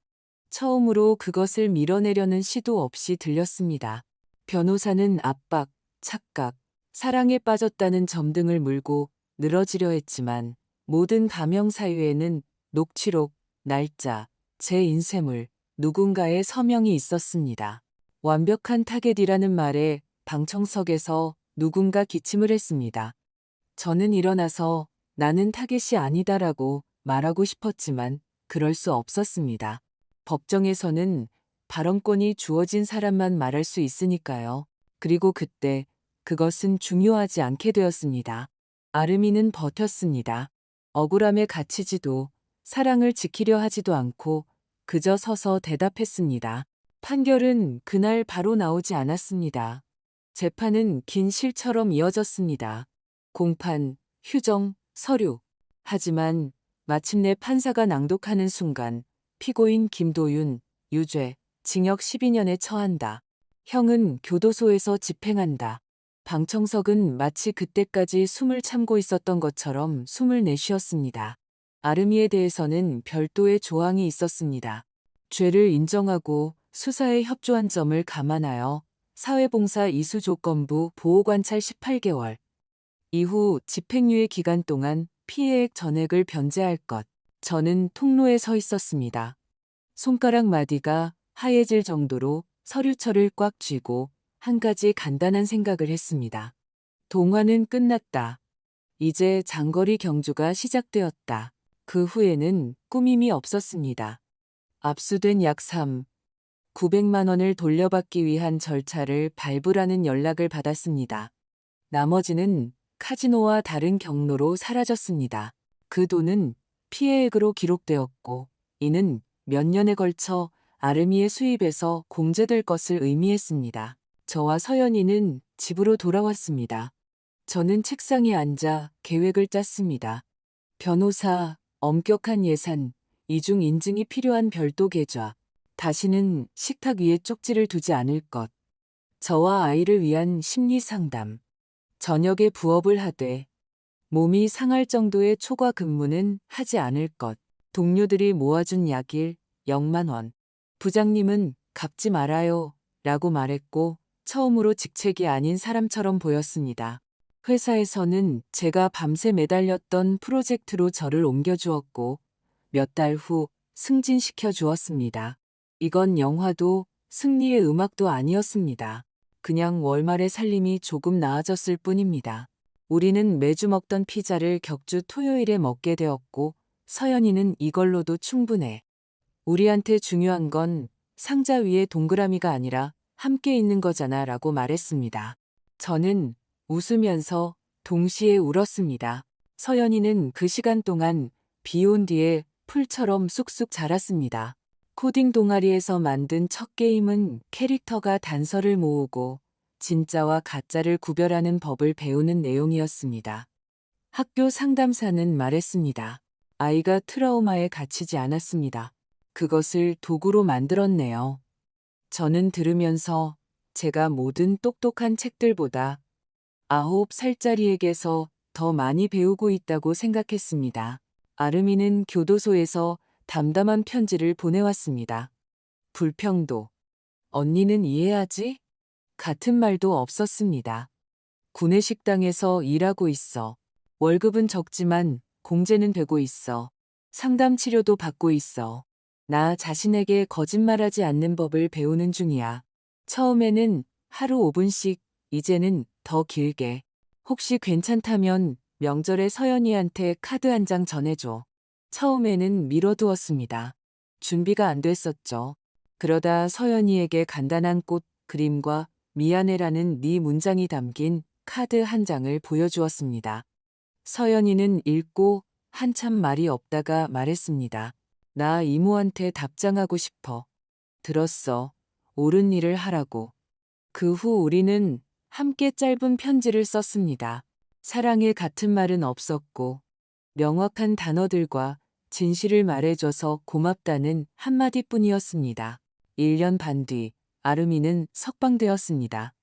처음으로 그것을 밀어내려는 시도 없이 들렸습니다. 변호사는 압박, 착각, 사랑에 빠졌다는 점 등을 물고 늘어지려 했지만 모든 가명 사유에는 녹취록, 날짜, 제 인쇄물, 누군가의 서명이 있었습니다. 완벽한 타겟이라는 말에 방청석에서 누군가 기침을 했습니다. 저는 일어나서 나는 타겟이 아니다라고 말하고 싶었지만 그럴 수 없었습니다. 법정에서는 발언권이 주어진 사람만 말할 수 있으니까요. 그리고 그때 그것은 중요하지 않게 되었습니다. 아르미는 버텼습니다. 억울함에 갇히지도 사랑을 지키려 하지도 않고 그저 서서 대답했습니다. 판결은 그날 바로 나오지 않았습니다. 재판은 긴 실처럼 이어졌습니다. 공판, 휴정, 서류. 하지만 마침내 판사가 낭독하는 순간 피고인 김도윤, 유죄, 징역 12년에 처한다. 형은 교도소에서 집행한다. 방청석은 마치 그때까지 숨을 참고 있었던 것처럼 숨을 내쉬었습니다. 아르미에 대해서는 별도의 조항이 있었습니다. 죄를 인정하고 수사에 협조한 점을 감안하여 사회봉사 이수 조건부 보호관찰 18개월, 이후 집행유예 기간 동안 피해액 전액을 변제할 것. 저는 통로에 서 있었습니다. 손가락 마디가 하얘질 정도로 서류철을 꽉 쥐고 한 가지 간단한 생각을 했습니다. 동화는 끝났다. 이제 장거리 경주가 시작되었다. 그 후에는 꾸밈이 없었습니다. 압수된 약 900만 원을 돌려받기 위한 절차를 밟으라는 연락을 받았습니다. 나머지는 카지노와 다른 경로로 사라졌습니다. 그 돈은 피해액으로 기록되었고 이는 몇 년에 걸쳐 아르미의 수입에서 공제될 것을 의미했습니다. 저와 서연이는 집으로 돌아왔습니다. 저는 책상에 앉아 계획을 짰습니다. 변호사, 엄격한 예산, 이중 인증이 필요한 별도 계좌, 다시는 식탁 위에 쪽지를 두지 않을 것, 저와 아이를 위한 심리 상담, 저녁에 부업을 하되 몸이 상할 정도의 초과 근무는 하지 않을 것, 동료들이 모아준 약일 0만 원. 부장님은 갚지 말아요 라고 말했고 처음으로 직책이 아닌 사람처럼 보였습니다. 회사에서는 제가 밤새 매달렸던 프로젝트로 저를 옮겨주었고 몇 달 후 승진시켜 주었습니다. 이건 영화도 승리의 음악도 아니었습니다. 그냥 월말의 살림이 조금 나아졌을 뿐입니다. 우리는 매주 먹던 피자를 격주 토요일에 먹게 되었고 서연이는 이걸로도 충분해. 우리한테 중요한 건 상자 위에 동그라미가 아니라 함께 있는 거잖아 라고 말했습니다. 저는 웃으면서 동시에 울었습니다. 서연이는 그 시간 동안 비 온 뒤에 풀처럼 쑥쑥 자랐습니다. 코딩 동아리에서 만든 첫 게임은 캐릭터가 단서를 모으고 진짜와 가짜를 구별하는 법을 배우는 내용이었습니다. 학교 상담사는 말했습니다. 아이가 트라우마에 갇히지 않았습니다. 그것을 도구로 만들었네요. 저는 들으면서 제가 모든 똑똑한 책들보다 9살짜리에게서 더 많이 배우고 있다고 생각했습니다. 아르미는 교도소에서 담담한 편지를 보내왔습니다. 불평도. 언니는 이해하지? 같은 말도 없었습니다. 구내식당에서 일하고 있어. 월급은 적지만 공제는 되고 있어. 상담 치료도 받고 있어. 나 자신에게 거짓말하지 않는 법을 배우는 중이야. 처음에는 하루 5분씩, 이제는 더 길게. 혹시 괜찮다면 명절에 서연이한테 카드 한 장 전해줘. 처음에는 미뤄두었습니다. 준비가 안 됐었죠. 그러다 서연이에게 간단한 꽃 그림과 미안해라는 네 문장이 담긴 카드 한 장을 보여주었습니다. 서연이는 읽고 한참 말이 없다가 말했습니다. 나 이모한테 답장하고 싶어. 들었어. 옳은 일을 하라고. 그 후 우리는 함께 짧은 편지를 썼습니다. 사랑의 같은 말은 없었고 명확한 단어들과 진실을 말해줘서 고맙다는 한마디뿐이었습니다. 1년 반 뒤 아름이는 석방되었습니다.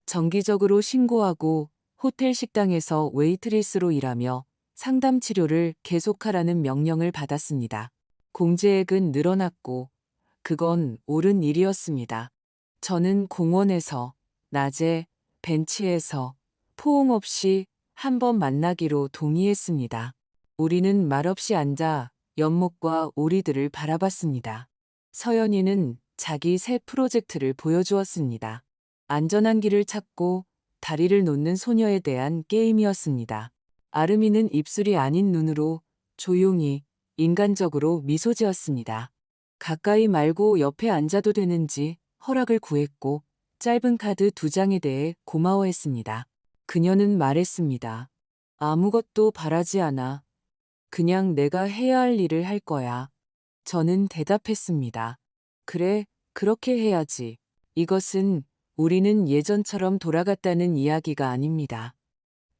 정기적으로 신고하고 호텔 식당에서 웨이트리스로 일하며 상담 치료를 계속하라는 명령을 받았습니다. 공제액은 늘어났고 그건 옳은 일이었습니다. 저는 공원에서, 낮에, 벤치에서 포옹 없이 한 번 만나기로 동의했습니다. 우리는 말없이 앉아 연못과 오리들을 바라봤습니다. 서연이는 자기 새 프로젝트를 보여주었습니다. 안전한 길을 찾고 다리를 놓는 소녀에 대한 게임이었습니다. 아름이는 입술이 아닌 눈으로 조용히 인간적으로 미소 지었습니다. 가까이 말고 옆에 앉아도 되는지 허락을 구했고 짧은 카드 2장에 대해 고마워했습니다. 그녀는 말했습니다. 아무것도 바라지 않아. 그냥 내가 해야 할 일을 할 거야. 저는 대답했습니다. 그래, 그렇게 해야지. 이것은 우리는 예전처럼 돌아갔다는 이야기가 아닙니다.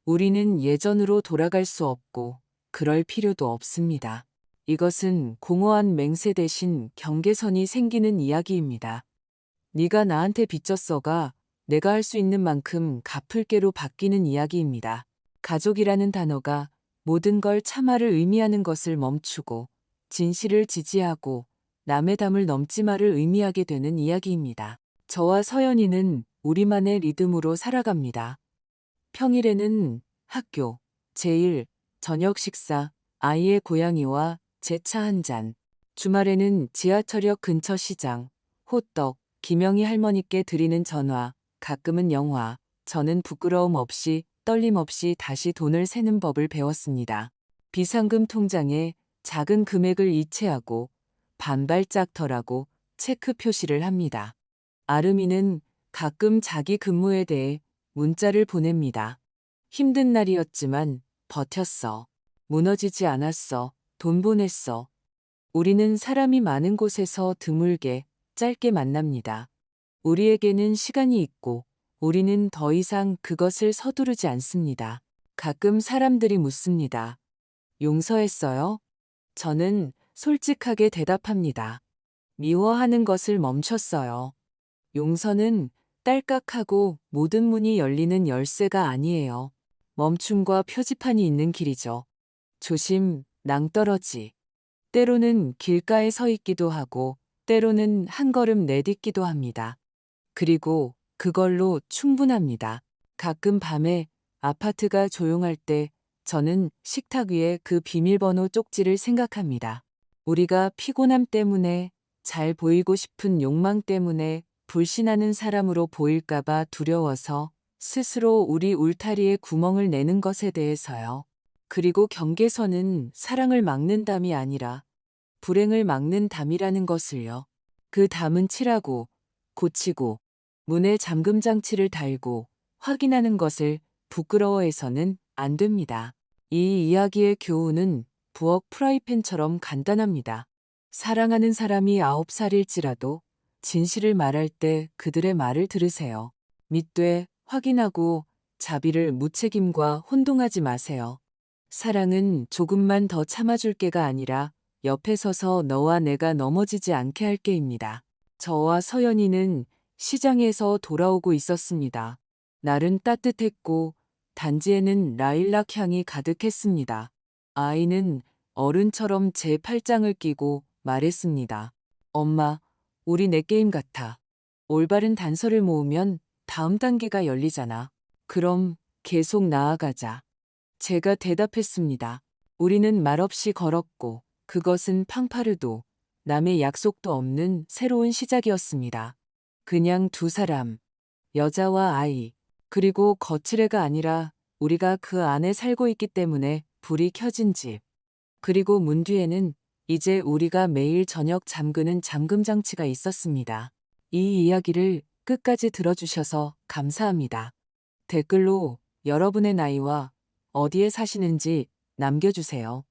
우리는 예전으로 돌아갈 수 없고 그럴 필요도 없습니다. 이것은 공허한 맹세 대신 경계선이 생기는 이야기입니다. 네가 나한테 빚졌어가 내가 할 수 있는 만큼 갚을게로 바뀌는 이야기입니다. 가족이라는 단어가 모든 걸 참아를 의미하는 것을 멈추고 진실을 지지하고 남의 담을 넘지 마를 의미하게 되는 이야기입니다. 저와 서연이는 우리만의 리듬으로 살아갑니다. 평일에는 학교, 제일, 저녁 식사, 아이의 고양이와 제 차 한 잔. 주말에는 지하철역 근처 시장, 호떡, 김영희 할머니께 드리는 전화, 가끔은 영화. 저는 부끄러움 없이 떨림 없이 다시 돈을 세는 법을 배웠습니다. 비상금 통장에 작은 금액을 이체하고 반발짝터라고 체크 표시를 합니다. 아름이는 가끔 자기 근무에 대해 문자를 보냅니다. 힘든 날이었지만 버텼어. 무너지지 않았어. 돈 보냈어. 우리는 사람이 많은 곳에서 드물게 짧게 만납니다. 우리에게는 시간이 있고 우리는 더 이상 그것을 서두르지 않습니다. 가끔 사람들이 묻습니다. 용서했어요? 저는 솔직하게 대답합니다. 미워하는 것을 멈췄어요. 용서는 딸깍하고 모든 문이 열리는 열쇠가 아니에요. 멈춤과 표지판이 있는 길이죠. 조심, 낭떠러지. 때로는 길가에 서 있기도 하고 때로는 한 걸음 내딛기도 합니다. 그리고 그걸로 충분합니다. 가끔 밤에 아파트가 조용할 때 저는 식탁 위에 그 비밀번호 쪽지를 생각합니다. 우리가 피곤함 때문에 잘 보이고 싶은 욕망 때문에 불신하는 사람으로 보일까봐 두려워서 스스로 우리 울타리에 구멍을 내는 것에 대해서요. 그리고 경계선은 사랑을 막는 담이 아니라 불행을 막는 담이라는 것을요. 그 담은 칠하고 고치고 문에 잠금 장치를 달고 확인하는 것을 부끄러워해서는 안 됩니다. 이 이야기의 교훈은 부엌 프라이팬처럼 간단합니다. 사랑하는 사람이 9살일지라도 진실을 말할 때 그들의 말을 들으세요. 믿되 확인하고 자비를 무책임과 혼동하지 마세요. 사랑은 조금만 더 참아줄게가 아니라 옆에 서서 너와 내가 넘어지지 않게 할게입니다. 저와 서연이는 시장에서 돌아오고 있었습니다. 날은 따뜻했고 단지에는 라일락 향이 가득했습니다. 아이는 어른처럼 제 팔짱을 끼고 말했습니다. 엄마, 우리 내 게임 같아. 올바른 단서를 모으면 다음 단계가 열리잖아. 그럼 계속 나아가자. 제가 대답했습니다. 우리는 말없이 걸었고 그것은 팡파르도 남의 약속도 없는 새로운 시작이었습니다. 그냥 두 사람, 여자와 아이, 그리고 거칠애가 아니라 우리가 그 안에 살고 있기 때문에 불이 켜진 집. 그리고 문 뒤에는 이제 우리가 매일 저녁 잠그는 잠금 장치가 있었습니다. 이 이야기를 끝까지 들어주셔서 감사합니다. 댓글로 여러분의 나이와 어디에 사시는지 남겨주세요.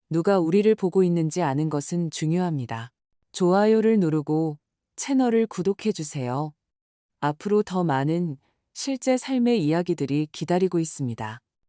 누가 우리를 보고 있는지 아는 것은 중요합니다. 좋아요를 누르고 채널을 구독해주세요. 앞으로 더 많은 실제 삶의 이야기들이 기다리고 있습니다.